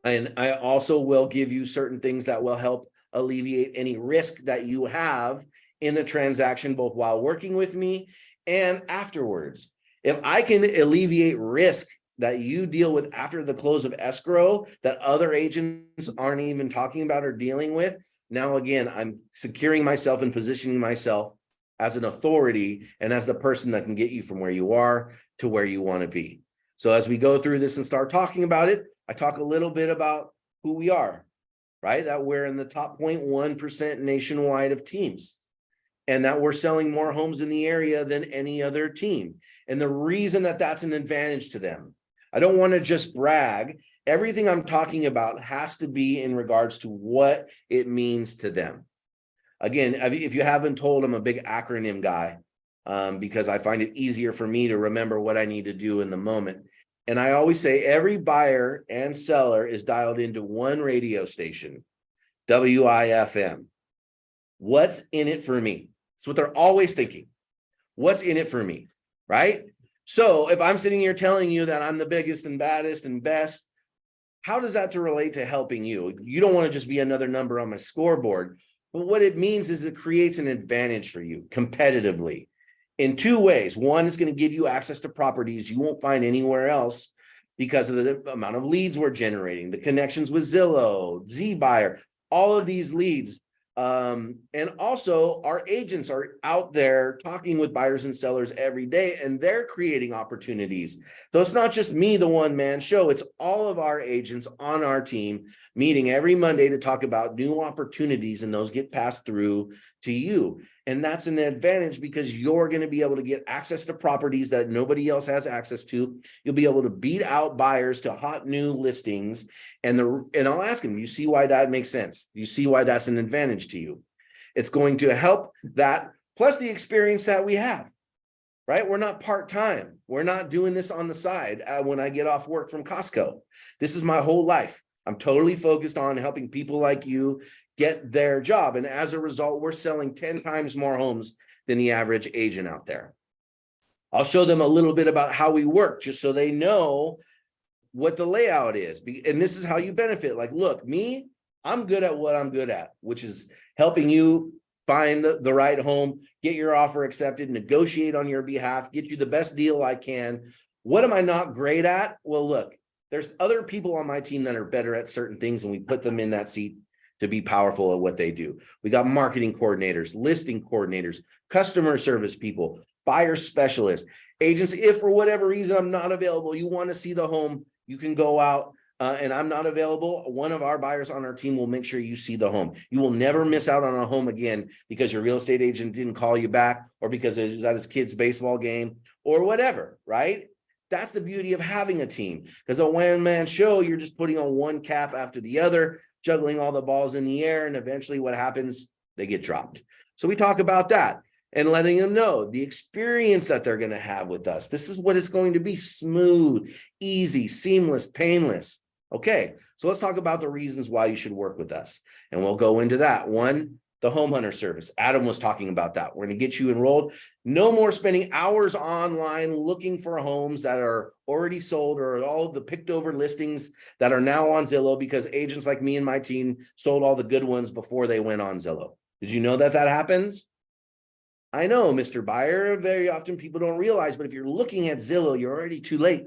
And I also will give you certain things that will help alleviate any risk that you have in the transaction, both while working with me and afterwards. If I can alleviate risk that you deal with after the close of escrow that other agents aren't even talking about or dealing with, now again, I'm securing myself and positioning myself as an authority and as the person that can get you from where you are to where you want to be. So as we go through this and start talking about it, I talk a little bit about who we are, right? That we're in the top 0.1% nationwide of teams, and that we're selling more homes in the area than any other team. And the reason that that's an advantage to them, I don't want to just brag. Everything I'm talking about has to be in regards to what it means to them. Again, if you haven't told, I'm a big acronym guy because I find it easier for me to remember what I need to do in the moment. And I always say every buyer and seller is dialed into one radio station, WIFM. What's in it for me? That's what they're always thinking. What's in it for me, right? So if I'm sitting here telling you that I'm the biggest and baddest and best, how does that relate to helping you? You don't want to just be another number on my scoreboard. But what it means is it creates an advantage for you competitively in two ways. One, it's going to give you access to properties you won't find anywhere else because of the amount of leads we're generating, the connections with Zillow, ZBuyer, all of these leads. And also our agents are out there talking with buyers and sellers every day, and they're creating opportunities. So it's not just me, the one-man show. It's all of our agents on our team meeting every Monday to talk about new opportunities, and those get passed through to you. And that's an advantage because you're going to be able to get access to properties that nobody else has access to. You'll be able to beat out buyers to hot new listings. And I'll ask them, you see why that makes sense? You see why that's an advantage to you? It's going to help that, plus the experience that we have. right? We're not part-time. We're not doing this on the side when I get off work from Costco. This is my whole life. I'm totally focused on helping people like you get their job. And as a result, we're selling 10 times more homes than the average agent out there. I'll show them a little bit about how we work, just so they know what the layout is. And this is how you benefit. Like, look, me, I'm good at what I'm good at, which is helping you find the right home, get your offer accepted, negotiate on your behalf, get you the best deal I can. What am I not great at? Well, look, there's other people on my team that are better at certain things, and we put them in that seat to be powerful at what they do. We got marketing coordinators, listing coordinators, customer service people, buyer specialists, agents. If for whatever reason I'm not available, you want to see the home, you can go out and I'm not available. One of our buyers on our team will make sure you see the home. You will never miss out on a home again because your real estate agent didn't call you back, or because it was at his kid's baseball game or whatever, right? That's the beauty of having a team, because a one-man show, you're just putting on one cap after the other, juggling all the balls in the air, and eventually what happens? They get dropped. So we talk about that and letting them know the experience that they're going to have with us. This is what it's going to be: smooth, easy, seamless, painless. Okay, so let's talk about the reasons why you should work with us. And we'll go into that. One, the home hunter service. Adam was talking about that. We're going to get you enrolled. No more spending hours online looking for homes that are already sold, or all of the picked over listings that are now on Zillow, because agents like me and my team sold all the good ones before they went on Zillow. Did you know that that happens? I know, Mr. Buyer, very often people don't realize, but if you're looking at Zillow, you're already too late.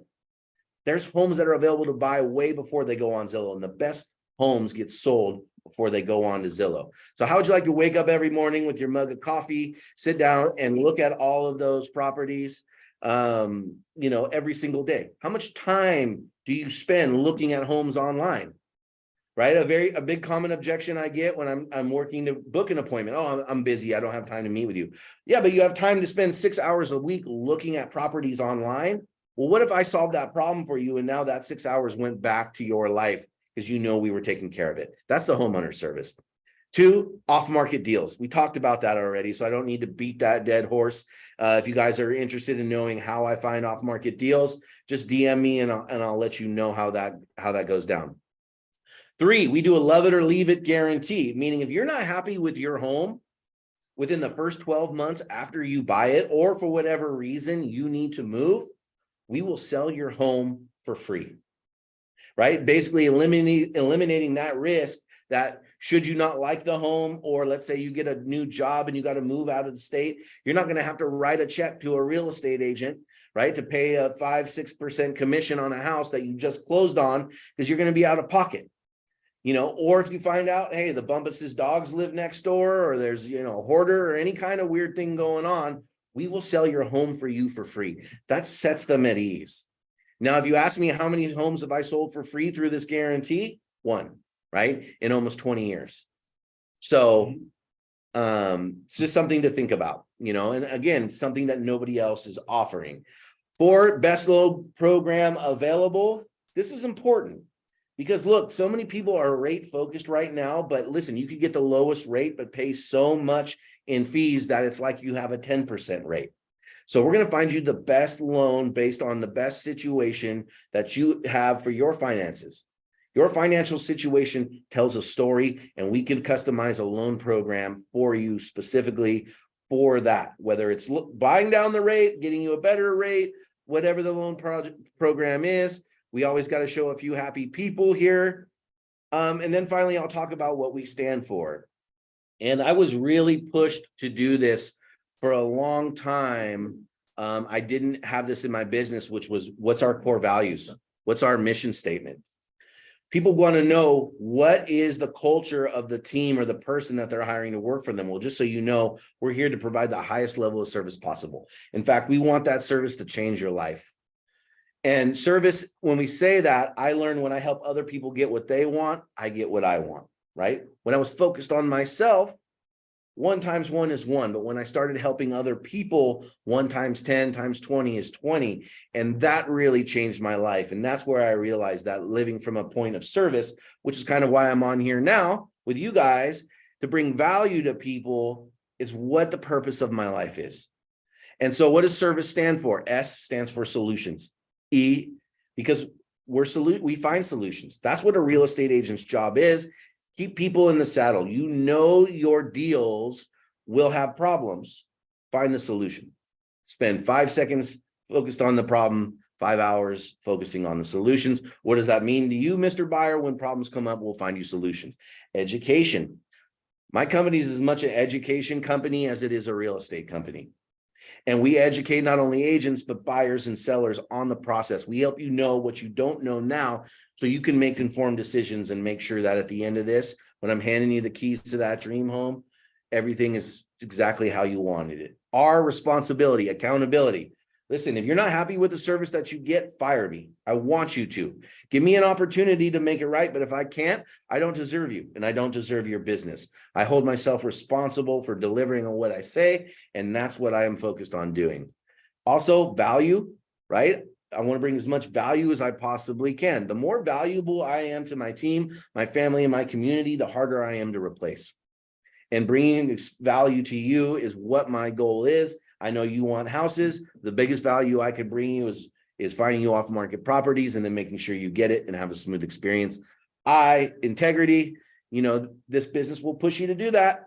There's homes that are available to buy way before they go on Zillow, and the best homes get sold before they go on to Zillow. So how would you like to wake up every morning with your mug of coffee, sit down and look at all of those properties, every single day? How much time do you spend looking at homes online? Right? A big common objection I get when I'm working to book an appointment. Oh, I'm busy. I don't have time to meet with you. Yeah, but you have time to spend 6 hours a week looking at properties online. Well, what if I solved that problem for you, and now that 6 hours went back to your life because you know we were taking care of it? That's the homeowner service. 2, off-market deals. We talked about that already, so I don't need to beat that dead horse. If you guys are interested in knowing how I find off-market deals, just DM me and I'll let you know how that goes down. 3, we do a love it or leave it guarantee, meaning if you're not happy with your home within the first 12 months after you buy it, or for whatever reason you need to move, we will sell your home for free, right? Basically eliminating that risk that should you not like the home, or let's say you get a new job and you got to move out of the state, you're not going to have to write a check to a real estate agent, right, to pay a 5-6% commission on a house that you just closed on, because you're going to be out of pocket. Or if you find out, hey, the Bumpus's dogs live next door, or there's, a hoarder or any kind of weird thing going on, we will sell your home for you for free. That sets them at ease. Now, if you ask me how many homes have I sold for free through this guarantee? 1, right? In almost 20 years. So it's just something to think about, and again, something that nobody else is offering. 4, best low program available. This is important. Because look, so many people are rate focused right now, but listen, you could get the lowest rate, but pay so much in fees that it's like you have a 10% rate. So we're going to find you the best loan based on the best situation that you have for your finances. Your financial situation tells a story, and we can customize a loan program for you specifically for that, whether it's buying down the rate, getting you a better rate, whatever the loan program is. We always got to show a few happy people here. And then finally, I'll talk about what we stand for. And I was really pushed to do this for a long time. I didn't have this in my business, which was, what's our core values? What's our mission statement? People want to know, what is the culture of the team or the person that they're hiring to work for them? Well, just so you know, we're here to provide the highest level of service possible. In fact, we want that service to change your life. And service, when we say that, I learned when I help other people get what they want, I get what I want, right? When I was focused on myself, 1 times 1 is 1. But when I started helping other people, 1 times 10 times 20 is 20. And that really changed my life. And that's where I realized that living from a point of service, which is kind of why I'm on here now with you guys, to bring value to people, is what the purpose of my life is. And so what does service stand for? S stands for solutions. E, because we find solutions. That's what a real estate agent's job is. Keep people in the saddle. You know your deals will have problems. Find the solution. Spend 5 seconds focused on the problem, 5 hours focusing on the solutions. What does that mean to you, Mr. Buyer? When problems come up, we'll find you solutions. Education. My company is as much an education company as it is a real estate company. And we educate not only agents, but buyers and sellers on the process. We help you know what you don't know now so you can make informed decisions and make sure that at the end of this, when I'm handing you the keys to that dream home, everything is exactly how you wanted it. Our responsibility, accountability. Listen, if you're not happy with the service that you get, fire me. I want you to. Give me an opportunity to make it right. But if I can't, I don't deserve you and I don't deserve your business. I hold myself responsible for delivering on what I say, and that's what I am focused on doing. Also, value, right? I want to bring as much value as I possibly can. The more valuable I am to my team, my family, and my community, the harder I am to replace. And bringing value to you is what my goal is. I know you want houses. The biggest value I could bring you is finding you off market properties and then making sure you get it and have a smooth experience. Integrity, this business will push you to do that.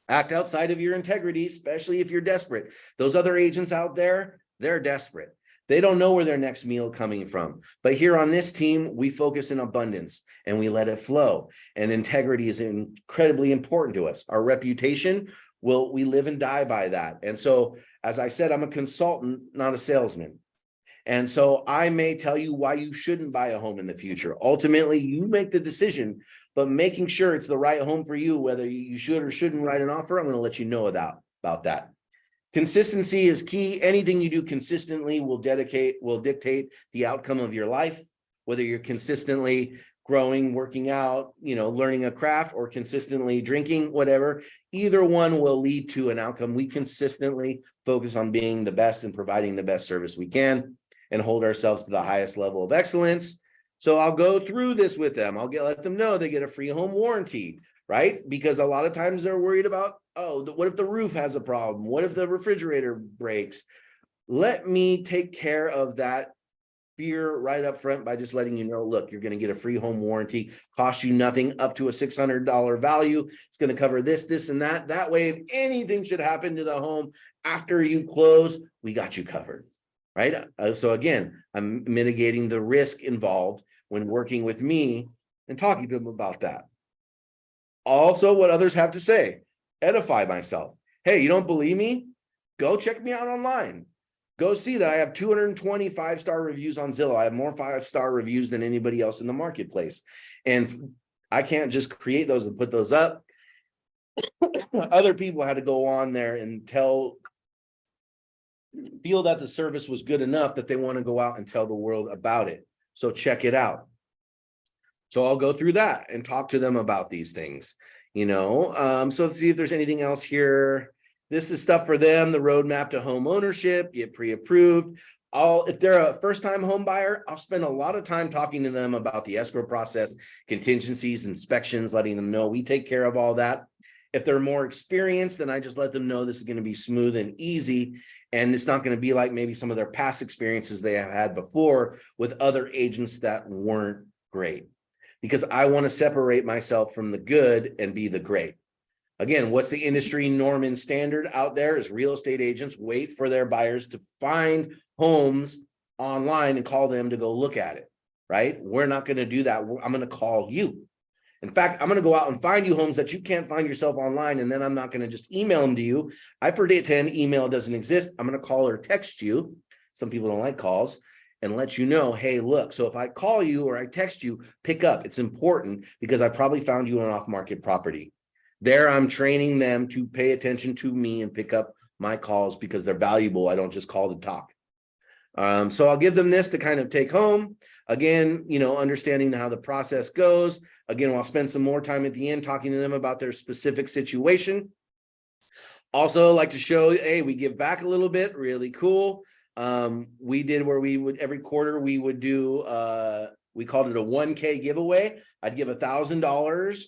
Act outside of your integrity, especially if you're desperate. Those other agents out there, they're desperate. They don't know where their next meal coming from. But here on this team, we focus in abundance and we let it flow. And integrity is incredibly important to us. Our reputation, we live and die by that. And so, as I said, I'm a consultant, not a salesman. And so I may tell you why you shouldn't buy a home in the future. Ultimately, you make the decision, but making sure it's the right home for you, whether you should or shouldn't write an offer, I'm going to let you know about that. Consistency is key. Anything you do consistently will dictate the outcome of your life, whether you're consistently growing, working out, learning a craft, or consistently drinking, whatever. Either one will lead to an outcome. We consistently focus on being the best and providing the best service we can and hold ourselves to the highest level of excellence. So I'll go through this with them. Let them know they get a free home warranty, right? Because a lot of times they're worried about, what if the roof has a problem? What if the refrigerator breaks? Let me take care of that fear right up front by just letting you know, look, you're going to get a free home warranty, cost you nothing, up to a $600 value. It's going to cover this, and that. That way, if anything should happen to the home after you close, we got you covered, right? So again, I'm mitigating the risk involved when working with me and talking to them about that. Also, what others have to say, edify myself. Hey, you don't believe me? Go check me out online. Go see that I have 220 5-star reviews on Zillow. I have more 5-star reviews than anybody else in the marketplace. And I can't just create those and put those up. Other people had to go on there and feel that the service was good enough that they want to go out and tell the world about it. So check it out. So I'll go through that and talk to them about these things, So let's see if there's anything else here. This is stuff for them, the roadmap to home ownership, get pre-approved. If they're a first-time home buyer, I'll spend a lot of time talking to them about the escrow process, contingencies, inspections, letting them know we take care of all that. If they're more experienced, then I just let them know this is going to be smooth and easy. And it's not going to be like maybe some of their past experiences they have had before with other agents that weren't great. Because I want to separate myself from the good and be the great. Again, what's the industry norm and standard out there is real estate agents wait for their buyers to find homes online and call them to go look at it, right? We're not going to do that. I'm going to call you. In fact, I'm going to go out and find you homes that you can't find yourself online, and then I'm not going to just email them to you. I pretend email doesn't exist. I'm going to call or text you. Some people don't like calls. And let you know, hey, look, so if I call you or I text you, pick up. It's important because I probably found you an off-market property. There, I'm training them to pay attention to me and pick up my calls because they're valuable. I don't just call to talk. So I'll give them this to kind of take home. Again, understanding how the process goes. Again, I'll spend some more time at the end talking to them about their specific situation. Also like to show, hey, we give back a little bit, really cool. We did where we would every quarter we would do we called it a 1K giveaway. I'd give $1,000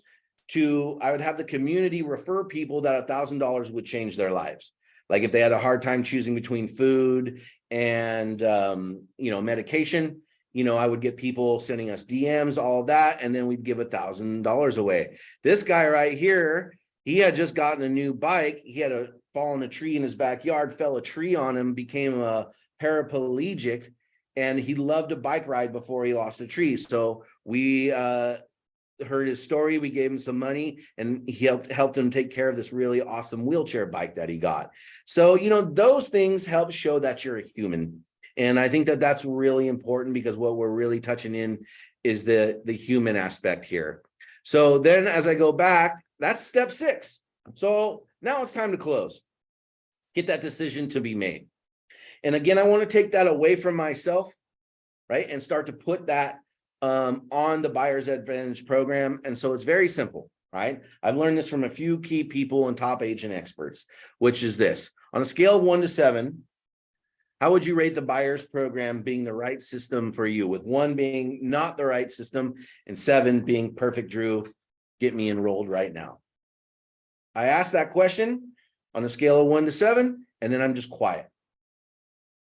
I would have the community refer people that $1,000 would change their lives. Like if they had a hard time choosing between food and, medication, I would get people sending us DMs, all that, and then we'd give $1,000 away. This guy right here, he had just gotten a new bike. He had fallen a tree in his backyard, fell a tree on him, became a paraplegic, and he loved a bike ride before he lost a tree. So we heard his story. We gave him some money, and he helped him take care of this really awesome wheelchair bike that he got. So, those things help show that you're a human. And I think that that's really important, because what we're really touching in is the human aspect here. So then as I go back, that's step 6. So now it's time to close. Get that decision to be made. And again, I want to take that away from myself, right? And start to put that on the Buyer's Advantage program. And so it's very simple, right? I've learned this from a few key people and top agent experts, which is this: on a scale of 1 to 7, how would you rate the Buyer's program being the right system for you, with 1 being not the right system and 7 being perfect? Drew, get me enrolled right now. I asked that question on a scale of 1 to 7, and then I'm just quiet.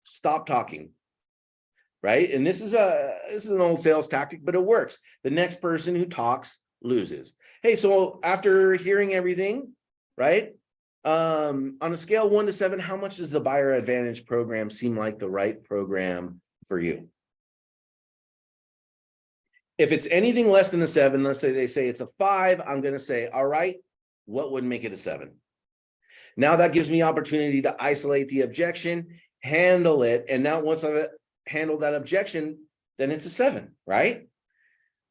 Stop talking. Right? And this is an old sales tactic, but it works. The next person who talks loses. Hey, so after hearing everything, right? On a scale of 1 to 7, how much does the Buyer Advantage program seem like the right program for you? If it's anything less than a 7, let's say they say it's a 5, I'm going to say, all right, what would make it a 7? Now that gives me opportunity to isolate the objection, handle it. And now once I've handled that objection, then it's a 7, right?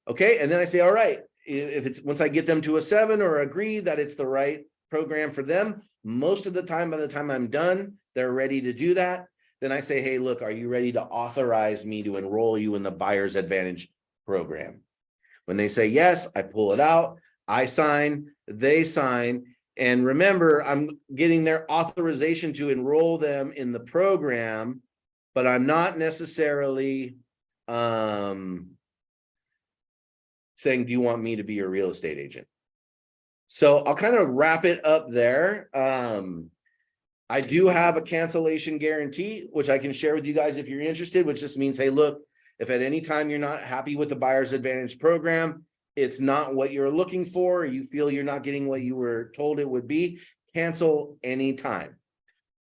Okay. And then I say, all right, if it's, once I get them to a 7 or agree that it's the right program for them, most of the time, by the time I'm done, they're ready to do that. Then I say, hey, look, are you ready to authorize me to enroll you in the Buyer's Advantage program? When they say yes, I pull it out, I sign, they sign. And remember, I'm getting their authorization to enroll them in the program, but I'm not necessarily saying, do you want me to be your real estate agent? So I'll kind of wrap it up there. I do have a cancellation guarantee, which I can share with you guys if you're interested, which just means, hey, look, if at any time you're not happy with the Buyer's Advantage program, it's not what you're looking for, or you feel you're not getting what you were told it would be, cancel anytime.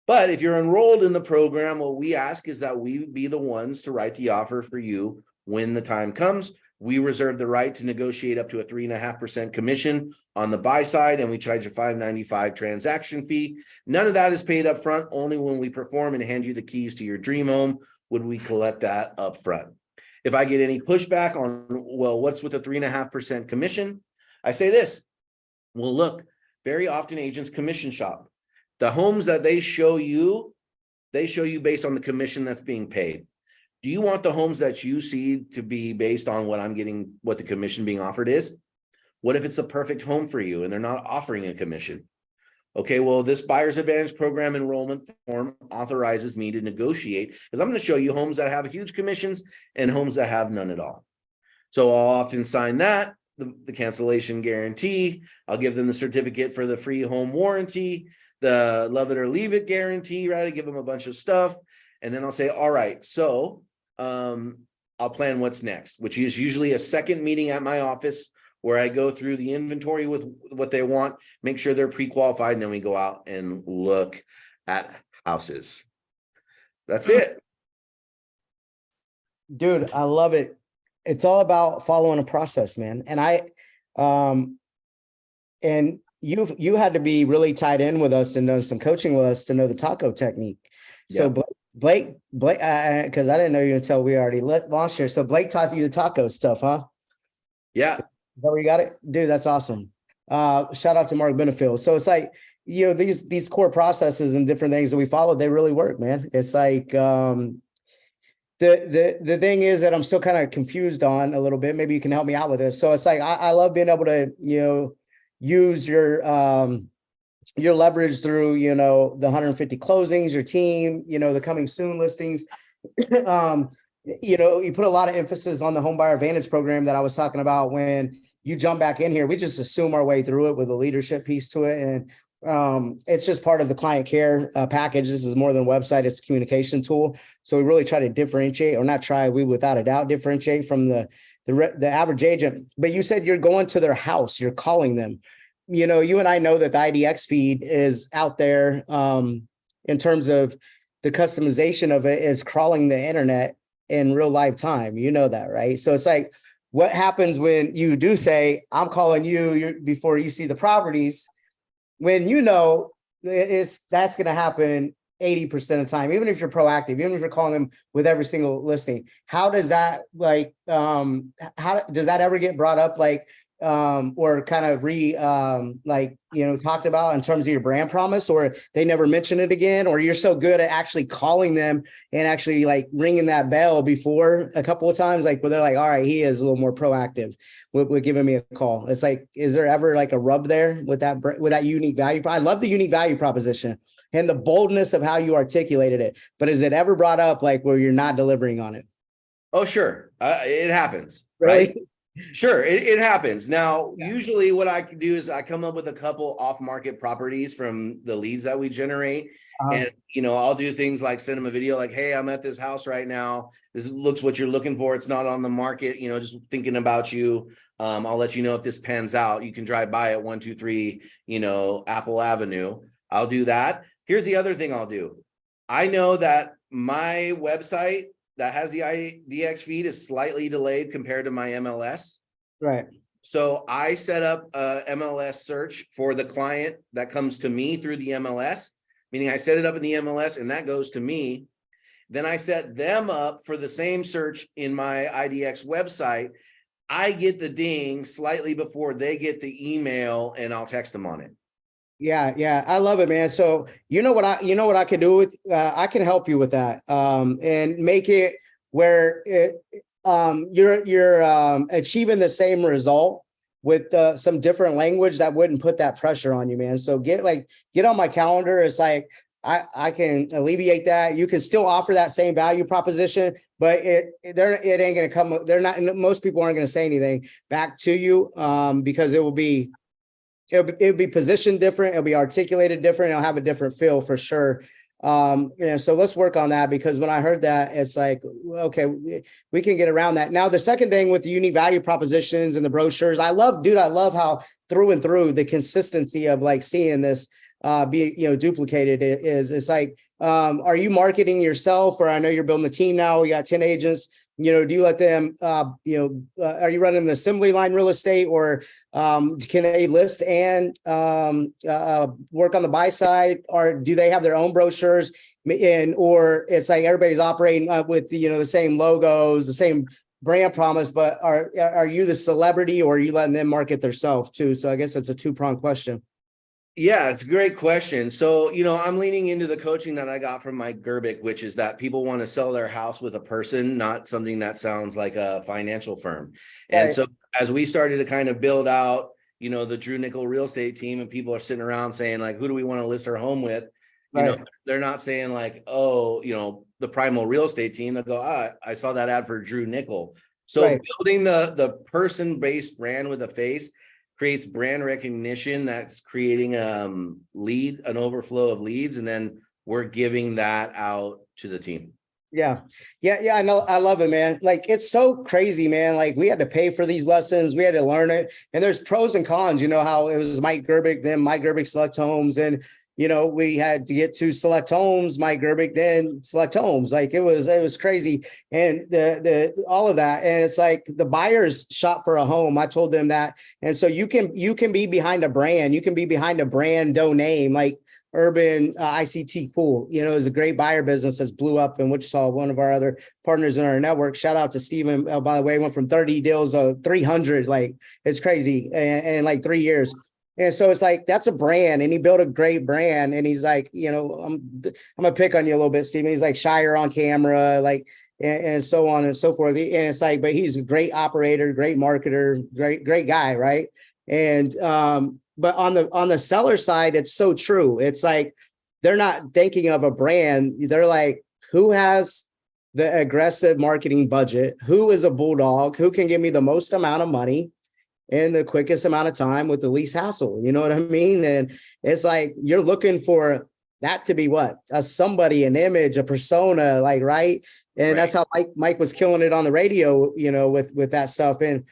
But if you're enrolled in the program, what we ask is that we be the ones to write the offer for you when the time comes. We reserve the right to negotiate up to a 3.5% commission on the buy side, and we charge a $5.95 transaction fee. None of that is paid up front. Only when we perform and hand you the keys to your dream home would we collect that up front. If I get any pushback on, well, what's with the 3.5% commission? I say this: well, look, very often agents commission shop. The homes that they show you based on the commission that's being paid. Do you want the homes that you see to be based on what I'm getting, what the commission being offered is? What if it's a perfect home for you and they're not offering a commission? Okay, well, this Buyer's Advantage program enrollment form authorizes me to negotiate, because I'm going to show you homes that have huge commissions and homes that have none at all. So I'll often sign that, the cancellation guarantee. I'll give them the certificate for the free home warranty, the love it or leave it guarantee, right? I give them a bunch of stuff. And then I'll say, all right, so I'll plan what's next, which is usually a second meeting at my office where I go through the inventory with what they want, make sure they're pre-qualified, and then we go out and look at houses. That's it. Dude, I love it. It's all about following a process, man. And and you had to be really tied in with us and done some coaching with us to know the taco technique. So Yeah. Blake, because I didn't know you until we already launched here. So Blake taught you the taco stuff, huh? Yeah. Is that where you got it? Dude, that's awesome. Shout out to Mark Benefield. So it's like, these core processes and different things that we follow, they really work, man. It's like, the thing is that I'm still kind of confused on a little bit. Maybe you can help me out with this. So it's like, I love being able to, use your leverage through, the 150 closings, your team, the coming soon listings. You put a lot of emphasis on the Home Buyer Advantage program that I was talking about. When you jump back in here, we just assume our way through it with a leadership piece to it. And It's just part of the client care package. This is more than a website, it's a communication tool. So we really try to differentiate, or not try, we without a doubt differentiate from the average agent. But you said you're going to their house, you're calling them. You know, you and I know that the IDX feed is out there, in terms of the customization of it is crawling the internet in real live time. You know that, right? So it's like, what happens when you do say, I'm calling you before you see the properties, when you know that's going to happen 80% of the time, even if you're proactive, even if you're calling them with every single listing. How does that how does that ever get brought up, or kind of talked about in terms of your brand promise, or they never mention it again, or you're so good at actually calling them and actually like ringing that bell before a couple of times, like where they're like, all right, he is a little more proactive with giving me a call. It's like, is there ever like a rub there with that unique value? I love the unique value proposition and the boldness of how you articulated it, but is it ever brought up like where you're not delivering on it? Oh, sure. It happens, Really? right? Sure, it happens. Now, usually what I can do is I come up with a couple off-market properties from the leads that we generate. And, I'll do things like send them a video like, hey, I'm at this house right now. This looks what you're looking for. It's not on the market, just thinking about you. I'll let you know if this pans out. You can drive by at 123, Apple Avenue. I'll do that. Here's the other thing I'll do. I know that my website that has the IDX feed is slightly delayed compared to my MLS. Right. So I set up a MLS search for the client that comes to me through the MLS, meaning I set it up in the MLS and that goes to me. Then I set them up for the same search in my IDX website. I get the ding slightly before they get the email and I'll text them on it. Yeah. I love it, man. So you know what I can do with, I can help you with that, and make it where you're achieving the same result with some different language that wouldn't put that pressure on you, man. So get on my calendar. It's like, I can alleviate that. You can still offer that same value proposition, but it ain't going to come. Most people aren't going to say anything back to you, because it'll be positioned different. It'll be articulated different. It'll have a different feel for sure. So let's work on that, because when I heard that, it's like, okay, we can get around that. Now, the second thing with the unique value propositions and the brochures, I love how through and through the consistency of like seeing this be, duplicated it's like, are you marketing yourself? Or I know you're building the team now. We got 10 agents. Do you let them, are you running the assembly line real estate, or can they list and work on the buy side, or do they have their own brochures? Or it's like everybody's operating with the same logos, the same brand promise, but are you the celebrity, or are you letting them market themselves too? So I guess it's a two-pronged question. Yeah, it's a great question. So, I'm leaning into the coaching that I got from Mike Gerbic, which is that people want to sell their house with a person, not something that sounds like a financial firm. And so as we started to kind of build out, the Drew Nickel real estate team, and people are sitting around saying like, who do we want to list our home with? They're not saying like, oh, the Primal real estate team. They'll go, I saw that ad for Drew Nickel. So building the person-based brand with a face creates brand recognition that's creating an overflow of leads, and then we're giving that out to the team. Yeah. I know. I love it, man. Like, it's so crazy, man. Like, we had to pay for these lessons. We had to learn it. And there's pros and cons, how it was Mike Gerbic, then Mike Gerbic Select Homes. And, we had to get to Select Homes, Mike Gerbic, then Select Homes. Like, it was crazy. And the all of that. And it's like the buyers shop for a home. I told them that. And so you can be behind a brand. You can be behind a brand name, like Urban ICT Pool, is a great buyer business that's blew up in Wichita, one of our other partners in our network. Shout out to Steven, by the way, went from 30 deals to 300. Like, it's crazy. And like 3 years. And so it's like, that's a brand, and he built a great brand. And he's like, I'm gonna pick on you a little bit, Steven. He's like shyer on camera, like, and so on and so forth. And it's like, but he's a great operator, great marketer, great guy. Right. And, but on the seller side, it's so true. It's like, they're not thinking of a brand. They're like, who has the aggressive marketing budget? Who is a bulldog? Who can give me the most amount of money? in the quickest amount of time with the least hassle. You know what I mean? And it's like, you're looking for that to be what? A somebody, an image, a persona, like, right? And that's how Mike was killing it on the radio, you know, with that stuff. And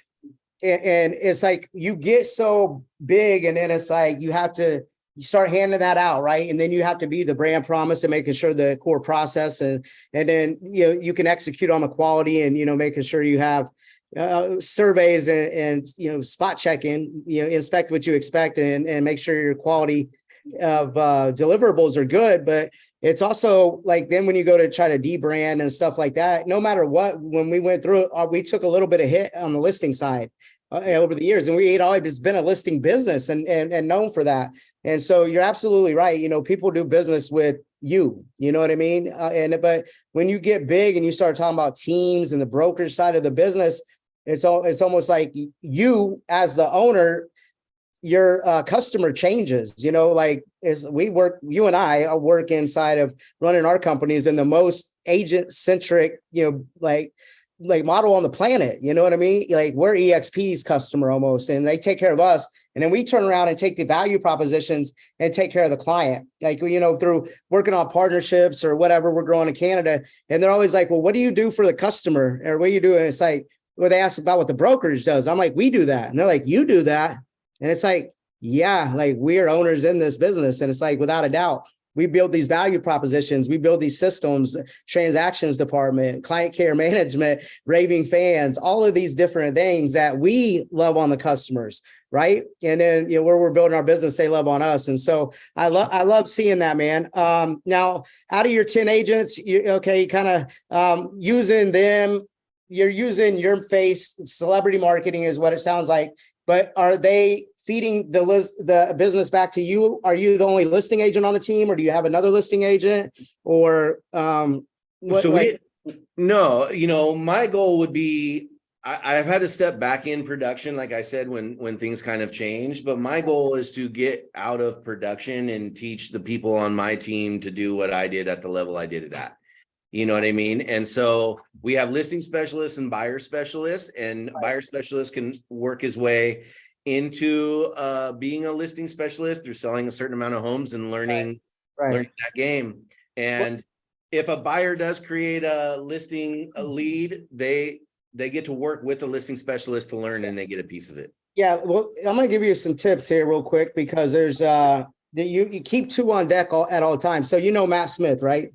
it's like, you get so big, and then it's like, you start handing that out, right? And then you have to be the brand promise and making sure the core process, and then, you know, you can execute on the quality, and, you know, making sure you have surveys and, you know, spot checking, you know, inspect what you expect, and make sure your quality of deliverables are good. But it's also like, then when you go to try to debrand and stuff like that, no matter what, when we went through it, we took a little bit of hit on the listing side over the years, and we had always been a listing business and known for that. And so you're absolutely right. You know, people do business with you know what I mean? But when you get big and you start talking about teams and the brokerage side of the business, it's almost like you as the owner, your customer changes, you know, like you and I work inside of running our companies in the most agent centric, you know, like model on the planet. You know what I mean? Like, we're EXP's customer almost, and they take care of us. And then we turn around and take the value propositions and take care of the client. Like, you know, through working on partnerships or whatever, we're growing in Canada. And they're always like, well, what do you do for the customer? Or what do you do? And it's like, well, they ask about what the brokerage does. I'm like, we do that. And they're like, you do that? And it's like, yeah, like, we are owners in this business. And it's like, without a doubt, we build these value propositions, we build these systems, transactions department, client care management, raving fans, all of these different things that we love on the customers, right? And then, you know, where we're building our business, they love on us. And so I love seeing that, man. Now, out of your 10 agents, you kind of using them, you're using your face, celebrity marketing is what it sounds like. But are they feeding the business back to you? Are you the only listing agent on the team, or do you have another listing agent? Or no, you know, my goal would be, I've had to step back in production, like I said, when things kind of changed. But my goal is to get out of production and teach the people on my team to do what I did at the level I did it at. You know what I mean? And so we have listing specialists and buyer specialists, and buyer specialists can work his way into being a listing specialist through selling a certain amount of homes and learning that game. And if a buyer does create a listing, a lead, they get to work with a listing specialist to learn, and they get a piece of it. Yeah, well, I'm gonna give you some tips here real quick, because there's you keep two on deck at all times. So, you know, Matt Smith, right?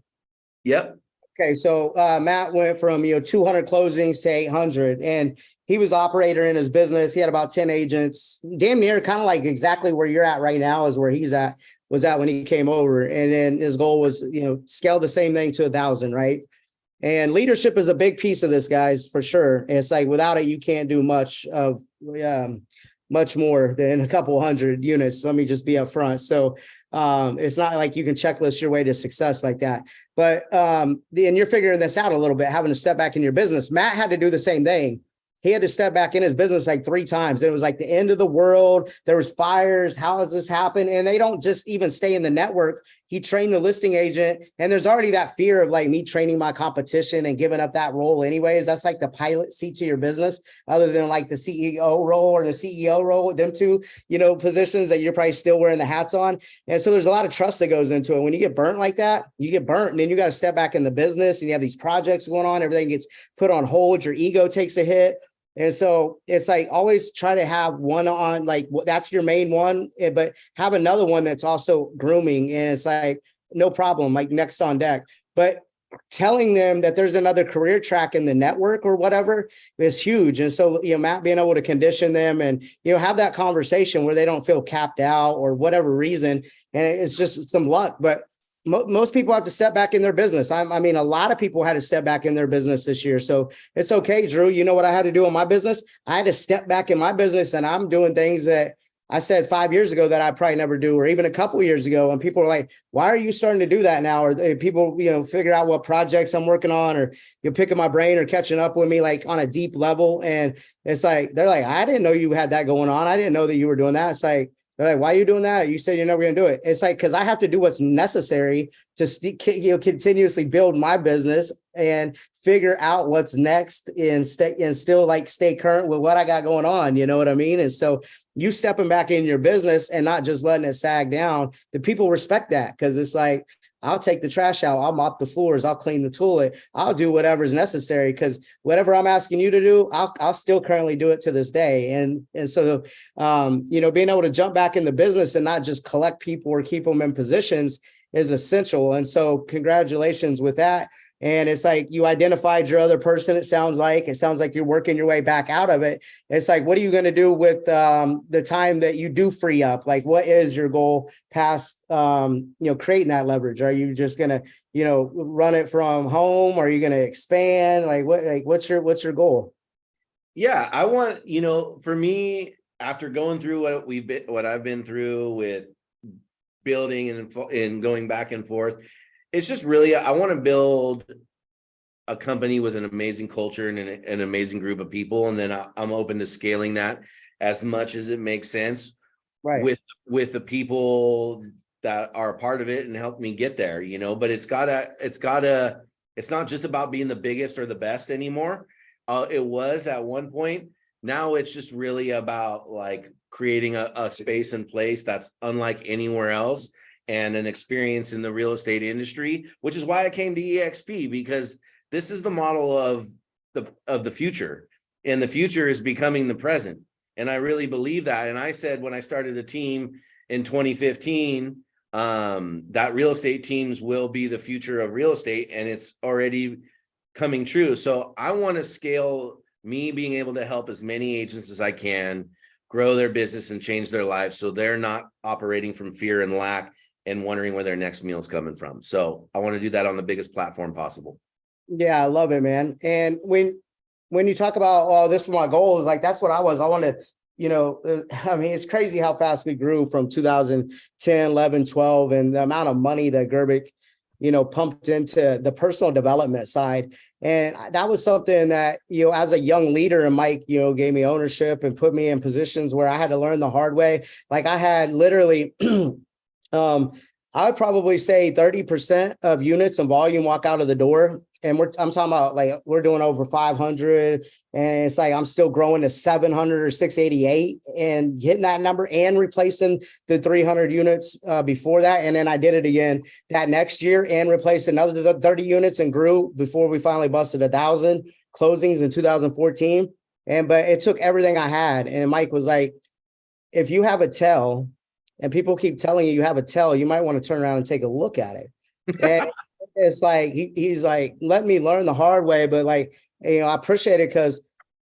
Yep. Okay, so Matt went from 200 closings to 800, and he was operator in his business. He had about 10 agents, damn near kind of like exactly where you're at right now is where was at when he came over. And then his goal was, scale the same thing to 1,000, right? And leadership is a big piece of this, guys, for sure. And it's like, without it, you can't do much more than a couple hundred units. Let me just be upfront. So it's not like you can checklist your way to success like that. But and you're figuring this out a little bit, having to step back in your business. Matt had to do the same thing. He had to step back in his business like 3 times. And it was like the end of the world. There was fires. How does this happen? And they don't just even stay in the network. He trained the listing agent. And there's already that fear of like me training my competition and giving up that role anyways. That's like the pilot seat to your business, other than like the CEO role or the CEO role, them two, positions that you're probably still wearing the hats on. And so there's a lot of trust that goes into it. When you get burnt like that, you get burnt, and then you got to step back in the business, and you have these projects going on. Everything gets put on hold. Your ego takes a hit. And so it's like, always try to have one on, like, that's your main one, but have another one that's also grooming. And it's like, no problem, like next on deck. But telling them that there's another career track in the network or whatever is huge. And so, Matt being able to condition them and, have that conversation where they don't feel capped out or whatever reason. And it's just some luck. But most people have to step back in their business. I mean, a lot of people had to step back in their business this year. So it's okay, Drew. You know what I had to do in my business? I had to step back in my business, and I'm doing things that I said 5 years ago that I probably never do, or even a couple of years ago. And people are like, why are you starting to do that now? Or people, figure out what projects I'm working on, or you're picking my brain or catching up with me like on a deep level. And it's like, they're like, I didn't know you had that going on. I didn't know that you were doing that. It's like, They're like, why are you doing that? You said you're never going to do it. It's like, because I have to do what's necessary to continuously build my business and figure out what's next and still like stay current with what I got going on. You know what I mean? And so you stepping back in your business and not just letting it sag down, the people respect that, because it's like, I'll take the trash out. I'll mop the floors. I'll clean the toilet. I'll do whatever's necessary, because whatever I'm asking you to do, I'll still currently do it to this day. And so, being able to jump back in the business and not just collect people or keep them in positions is essential. And so congratulations with that. And it's like you identified your other person. It sounds like you're working your way back out of it. It's like, what are you going to do with the time that you do free up? Like, what is your goal past, creating that leverage? Are you just going to, run it from home? Are you going to expand? What's your goal? Yeah, I want, for me, after going through what I've been through with building and going back and forth, it's just really, I want to build a company with an amazing culture and an amazing group of people. And then I'm open to scaling that as much as it makes sense, right, with the people that are a part of it and help me get there, but it's not just about being the biggest or the best anymore. It was at one point. Now it's just really about like creating a space and place that's unlike anywhere else, and an experience in the real estate industry, which is why I came to EXP, because this is the model of the future, and the future is becoming the present. And I really believe that. And I said, when I started a team in 2015, that real estate teams will be the future of real estate, and it's already coming true. So I want to scale me being able to help as many agents as I can grow their business and change their lives, so they're not operating from fear and lack and wondering where their next meal is coming from. So I want to do that on the biggest platform possible. Yeah, I love it, man. And when you talk about, oh, this is my goal, is like, that's what I want to, it's crazy how fast we grew from 2010, 11, 12, and the amount of money that Gerbic, pumped into the personal development side. And that was something that, as a young leader, and Mike, gave me ownership and put me in positions where I had to learn the hard way. Like, I had literally, I would probably say 30% of units and volume walk out of the door. And I'm talking about, like, we're doing over 500, and it's like, I'm still growing to 700 or 688 and hitting that number and replacing the 300 units before that. And then I did it again that next year and replaced another 30 units and grew before we finally busted 1,000 closings in 2014. But it took everything I had. And Mike was like, if you have a tell, and people keep telling you have a tell, you might want to turn around and take a look at it. And it's like, he's like, let me learn the hard way. But like, I appreciate it, because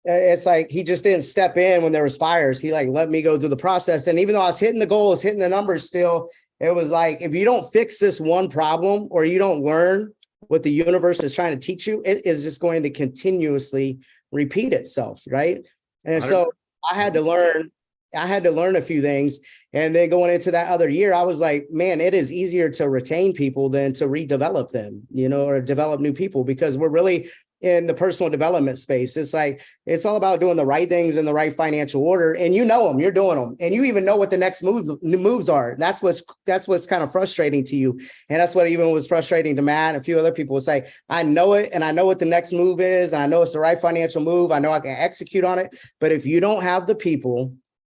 it's like, he just didn't step in when there was fires. He like let me go through the process. And even though I was hitting the goals, hitting the numbers still, it was like, if you don't fix this one problem, or you don't learn what the universe is trying to teach you, it is just going to continuously repeat itself. Right. And so I had to learn a few things. And then going into that other year, I was like, man, it is easier to retain people than to redevelop them, or develop new people, because we're really in the personal development space. It's like, it's all about doing the right things in the right financial order. And them, you're doing them. And you even know what the next moves are. That's what's kind of frustrating to you. And that's what even was frustrating to Matt and a few other people. Would say, I know it, and I know what the next move is. And I know it's the right financial move. I know I can execute on it. But if you don't have the people,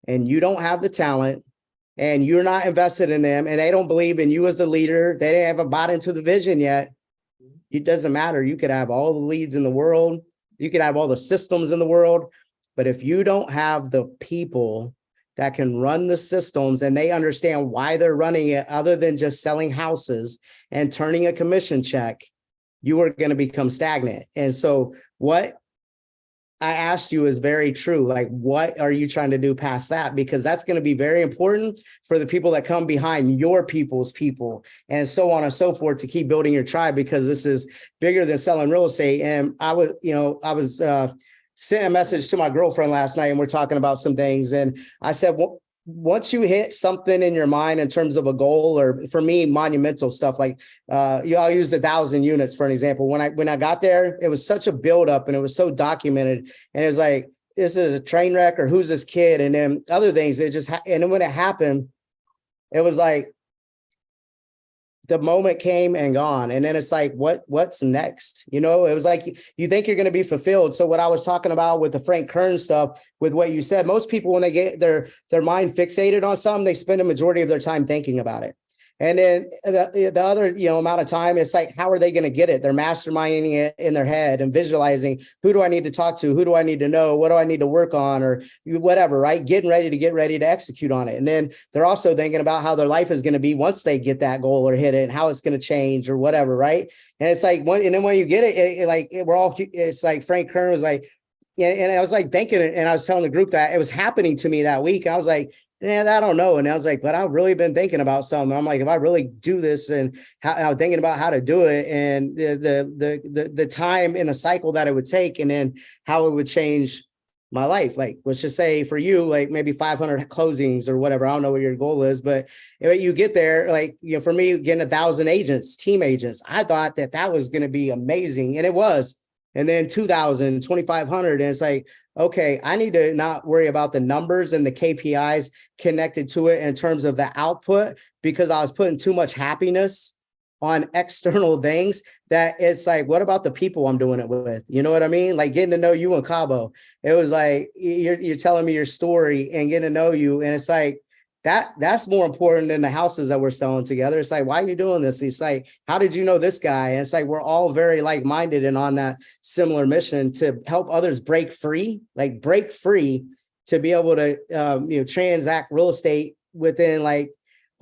and you don't have the talent, and you're not invested in them, and they don't believe in you as a leader, they haven't bought into the vision yet, it doesn't matter. You could have all the leads in the world. You could have all the systems in the world. But if you don't have the people that can run the systems, and they understand why they're running it, other than just selling houses and turning a commission check, you are going to become stagnant. And so what I asked you is very true. Like, what are you trying to do past that? Because that's going to be very important for the people that come behind your people's people, and so on and so forth, to keep building your tribe, because this is bigger than selling real estate. And I was sent a message to my girlfriend last night, and we're talking about some things. And I said, well, once you hit something in your mind in terms of a goal, or for me, monumental stuff, like I'll use 1,000 units for an example. When I got there, it was such a buildup, and it was so documented. And it was like, this is a train wreck, or who's this kid? And then other things, and then when it happened, it was like the moment came and gone. And then it's like, what's next? You know, it was like, you think you're going to be fulfilled. So what I was talking about with the Frank Kern stuff, with what you said, most people, when they get their mind fixated on something, they spend a majority of their time thinking about it. And then the other, amount of time, it's like, how are they going to get it? They're masterminding it in their head and visualizing, who do I need to talk to? Who do I need to know? What do I need to work on, or whatever, right? Get ready to execute on it. And then they're also thinking about how their life is going to be once they get that goal or hit it, and how it's going to change or whatever. Right. And it's like, and then when you get it, it's like Frank Kern was like, and I was like thinking, and I was telling the group that it was happening to me that week. I was like, man, I don't know. And I was like, but I've really been thinking about something. I'm like, if I really do this, and I'm thinking about how to do it, and the time in a cycle that it would take, and then how it would change my life. Like, let's just say for you, like maybe 500 closings or whatever. I don't know what your goal is, but if you get there, like, for me, getting 1,000 agents, team agents, I thought that was going to be amazing. And it was. And then 2,000, 2,500. And it's like, okay, I need to not worry about the numbers and the KPIs connected to it in terms of the output, because I was putting too much happiness on external things, that it's like, what about the people I'm doing it with? You know what I mean? Like getting to know you in Cabo. It was like, you're telling me your story and getting to know you. And it's like, that's more important than the houses that we're selling together. It's like, why are you doing this? It's like, how did you know this guy? And it's like, we're all very like-minded and on that similar mission to help others break free to be able to, transact real estate within like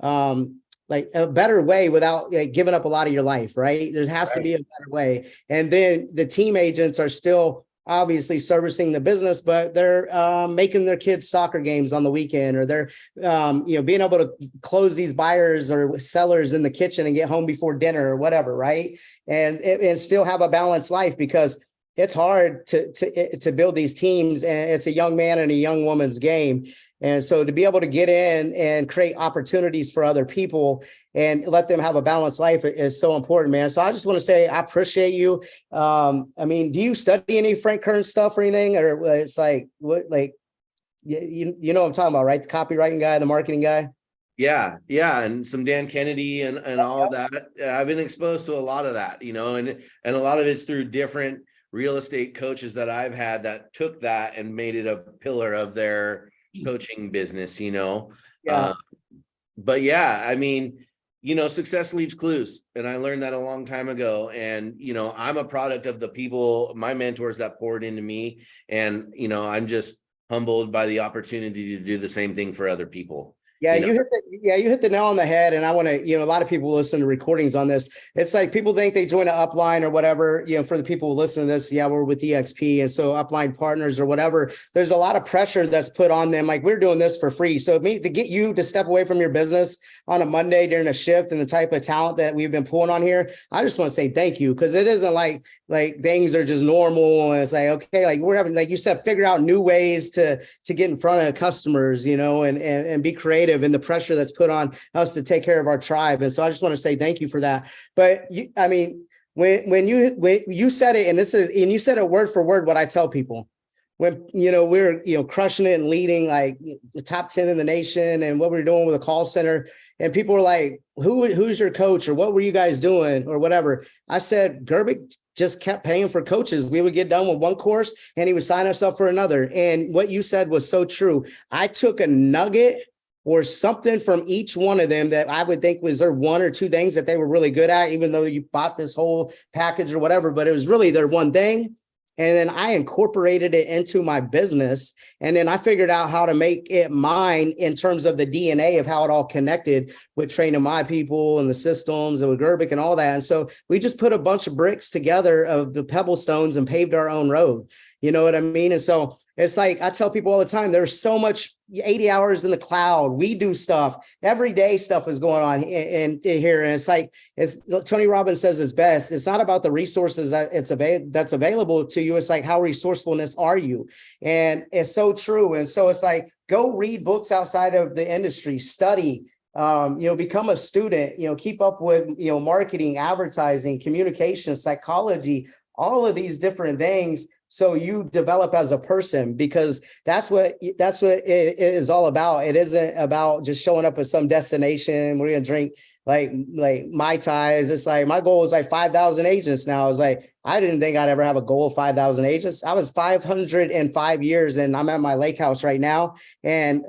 a better way without giving up a lot of your life. Right. There has to be a better way. And then the team agents are still obviously servicing the business, but they're making their kids' soccer games on the weekend, or they're being able to close these buyers or sellers in the kitchen and get home before dinner or whatever, right? And still have a balanced life, because it's hard to build these teams, and it's a young man and a young woman's game. And so to be able to get in and create opportunities for other people and let them have a balanced life is so important, man. So I just want to say, I appreciate you. Do you study any Frank Kern stuff or anything? Or it's like, what, like, you know what I'm talking about, right? The copywriting guy, the marketing guy. Yeah. And some Dan Kennedy and all of that. I've been exposed to a lot of that, and a lot of it's through different real estate coaches that I've had that took that and made it a pillar of their coaching business, but yeah, success leaves clues, and I learned that a long time ago. And I'm a product of the people, my mentors, that poured into me, and I'm just humbled by the opportunity to do the same thing for other people. Yeah, you hit the nail on the head. And I want to, a lot of people listen to recordings on this. It's like people think they join an upline or whatever, for the people who listen to this. Yeah, we're with EXP. And so upline partners or whatever, there's a lot of pressure that's put on them. Like, we're doing this for free. So to get you to step away from your business on a Monday during a shift and the type of talent that we've been pulling on here, I just want to say thank you, because it isn't like things are just normal. And it's like, okay, like we're having, like you said, figure out new ways to get in front of customers, and be creative, and the pressure that's put on us to take care of our tribe. And so I just want to say thank you for that. But when you said it, and you said it word for word, what I tell people when, we're, crushing it and leading like the top 10 in the nation, and what we're doing with a call center, and people were like, who's your coach, or what were you guys doing, or whatever. I said, Gerbic just kept paying for coaches. We would get done with one course and he would sign us up for another. And what you said was so true. I took a nugget or something from each one of them that I would think was their one or two things that they were really good at, even though you bought this whole package or whatever, but it was really their one thing. And then I incorporated it into my business. And then I figured out how to make it mine in terms of the DNA of how it all connected with training my people and the systems and with Gerbic and all that. And so we just put a bunch of bricks together of the pebble stones and paved our own road. You know what I mean? And so it's like, I tell people all the time, there's so much 80 hours in the cloud. We do stuff every day. Stuff is going on in here. And it's like, as Tony Robbins says is best, it's not about the resources that's available to you. It's like, how resourcefulness are you? And it's so true. And so it's like, go read books outside of the industry, study, become a student, keep up with, marketing, advertising, communication, psychology, all of these different things so you develop as a person, because that's what it is all about. It isn't about just showing up at some destination. We're gonna drink like Mai Tais. It's like my goal is like 5,000 agents now. It's like I didn't think I'd ever have a goal of 5,000 agents. I was 505 years, and I'm at my lake house right now. And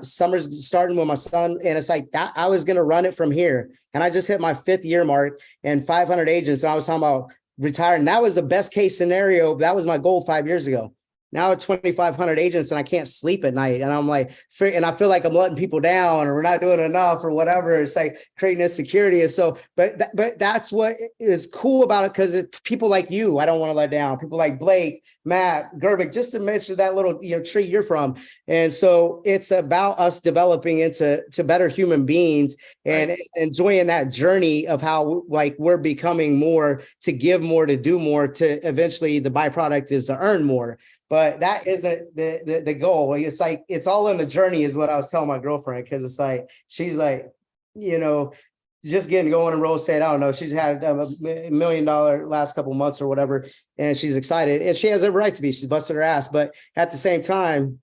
summer's starting with my son, and it's like that. I was gonna run it from here, and I just hit my 5th year mark and 500 agents. And I was talking about retiring. That was the best case scenario. That was my goal 5 years ago. Now at 2,500 agents, and I can't sleep at night. And I'm like, and I feel like I'm letting people down, or we're not doing enough, or whatever. It's like creating insecurity. And so, but that's what is cool about it, because people like you, I don't want to let down. People like Blake, Matt, Gerbic, just to mention that little tree you're from. And so it's about us developing into better human beings, and enjoying that journey of how like we're becoming more, to give more, to do more, to eventually the byproduct is to earn more. But that isn't the goal. It's like, it's all in the journey is what I was telling my girlfriend, because it's like, she's like, just getting going in real estate. I don't know. She's had $1 million last couple of months or whatever, and she's excited, and she has every right to be. She's busted her ass. But at the same time,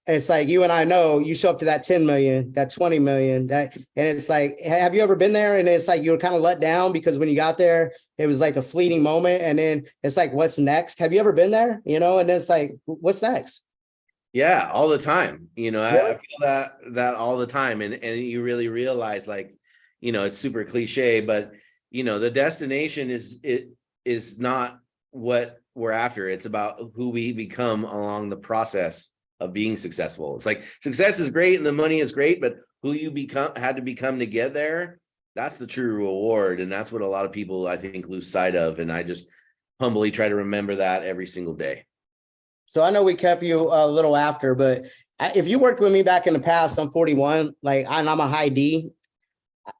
it's like, you and I know, you show up to that 10 million, that 20 million, and it's like, have you ever been there? And it's like, you were kind of let down because when you got there, it was like a fleeting moment. And then it's like, what's next? Have you ever been there? And it's like, what's next? Yeah, all the time. I Really? feel that all the time. And you really realize, like, it's super cliche, but the destination is not what we're after. It's about who we become along the process of being successful. It's like, success is great and the money is great, but who you had to become to get there, that's the true reward. And that's what a lot of people, I think, lose sight of. And I just humbly try to remember that every single day. So I know we kept you a little after, but if you worked with me back in the past, I'm 41, and I'm a high D.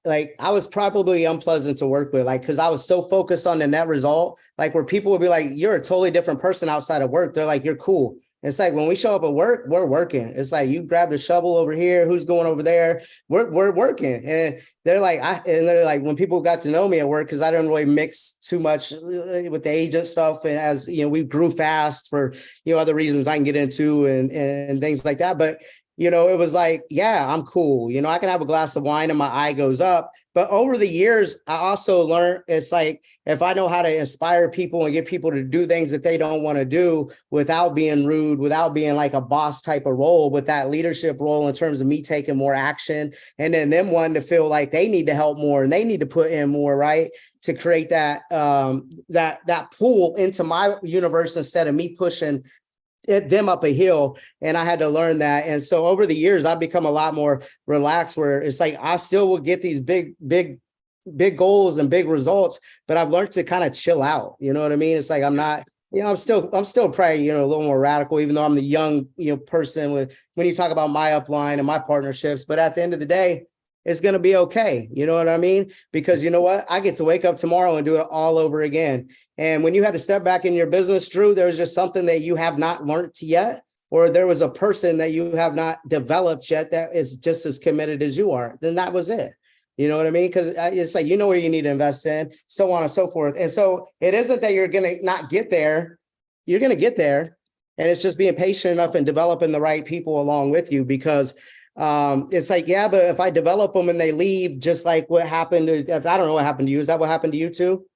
Like, I was probably unpleasant to work with, like, because I was so focused on the net result, like, where people would be like, you're a totally different person outside of work. They're like, you're cool. It's like, when we show up at work, we're working. It's like, you grabbed a shovel over here, who's going over there? We're working. And they're like, when people got to know me at work, because I didn't really mix too much with the agent stuff. And as we grew fast for, other reasons I can get into, and things like that. But it was like, yeah, I'm cool. I can have a glass of wine and my eye goes up. But over the years, I also learned, it's like, if I know how to inspire people and get people to do things that they don't want to do without being rude, without being like a boss type of role, with that leadership role in terms of me taking more action, and then them wanting to feel like they need to help more and they need to put in more, right? To create that that pull into my universe, instead of me pushing them up a hill. And I had to learn that. And so over the years, I've become a lot more relaxed, where it's like, I still will get these big goals and big results, but I've learned to kind of chill out. You know what I mean? It's like, I'm not, I'm still probably, a little more radical, even though I'm the young, person when you talk about my upline and my partnerships. But at the end of the day, it's going to be okay. You know what I mean? Because you know what? I get to wake up tomorrow and do it all over again. And when you had to step back in your business, Drew, there's just something that you have not learned yet, or there was a person that you have not developed yet that is just as committed as you are, then that was it. You know what I mean? Because it's like, where you need to invest in, so on and so forth. And so it isn't that you're going to not get there. You're going to get there. And it's just being patient enough and developing the right people along with you, because it's like, yeah, but if I develop them and they leave, just like what happened to, if I don't know what happened to you, is that what happened to you too?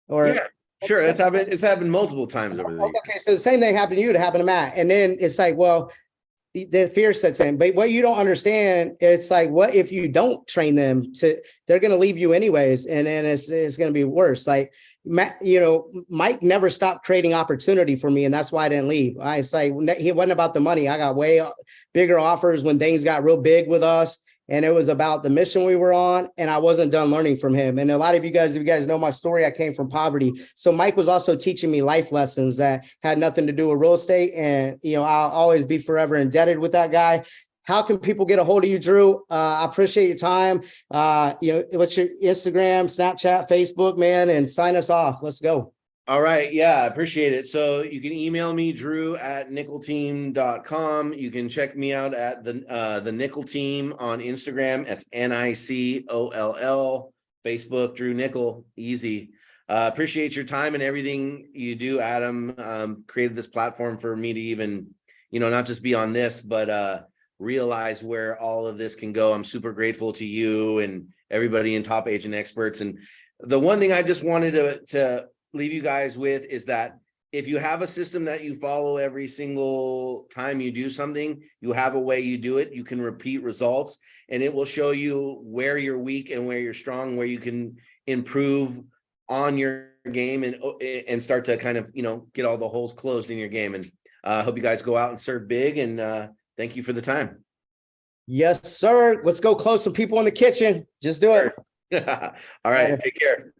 Or yeah, sure. It's happened multiple times over the years. Okay, so the same thing happened to you to happen to Matt. And then it's like, well, the fear sets in. But what you don't understand, it's like, what if you don't train them they're going to leave you anyways, and then it's going to be worse. Like Matt, Mike never stopped creating opportunity for me, and that's why I didn't leave. I say it wasn't about the money. I got way bigger offers when things got real big with us, and it was about the mission we were on, and I wasn't done learning from him. And a lot of you guys, if you guys know my story, I came from poverty. So Mike was also teaching me life lessons that had nothing to do with real estate. And, I'll always be forever indebted with that guy. How can people get a hold of you, Drew? I appreciate your time. What's your Instagram, Snapchat, Facebook, man, and sign us off. Let's go. All right. Yeah, I appreciate it. So you can email me, drew@nickelteam.com. You can check me out at the Nickel Team on Instagram. That's NICOLL. Facebook, Drew Nickel. Easy. Appreciate your time and everything you do, Adam. Created this platform for me to even, not just be on this, but realize where all of this can go. I'm super grateful to you and everybody in Top Agent Experts. And the one thing I just wanted to leave you guys with is that if you have a system that you follow every single time you do something, you have a way you do it, you can repeat results, and it will show you where you're weak and where you're strong, where you can improve on your game and start to kind of, get all the holes closed in your game. And I hope you guys go out and serve big, and thank you for the time. Yes, sir. Let's go close some people in the kitchen. Just do it. All right. Take care.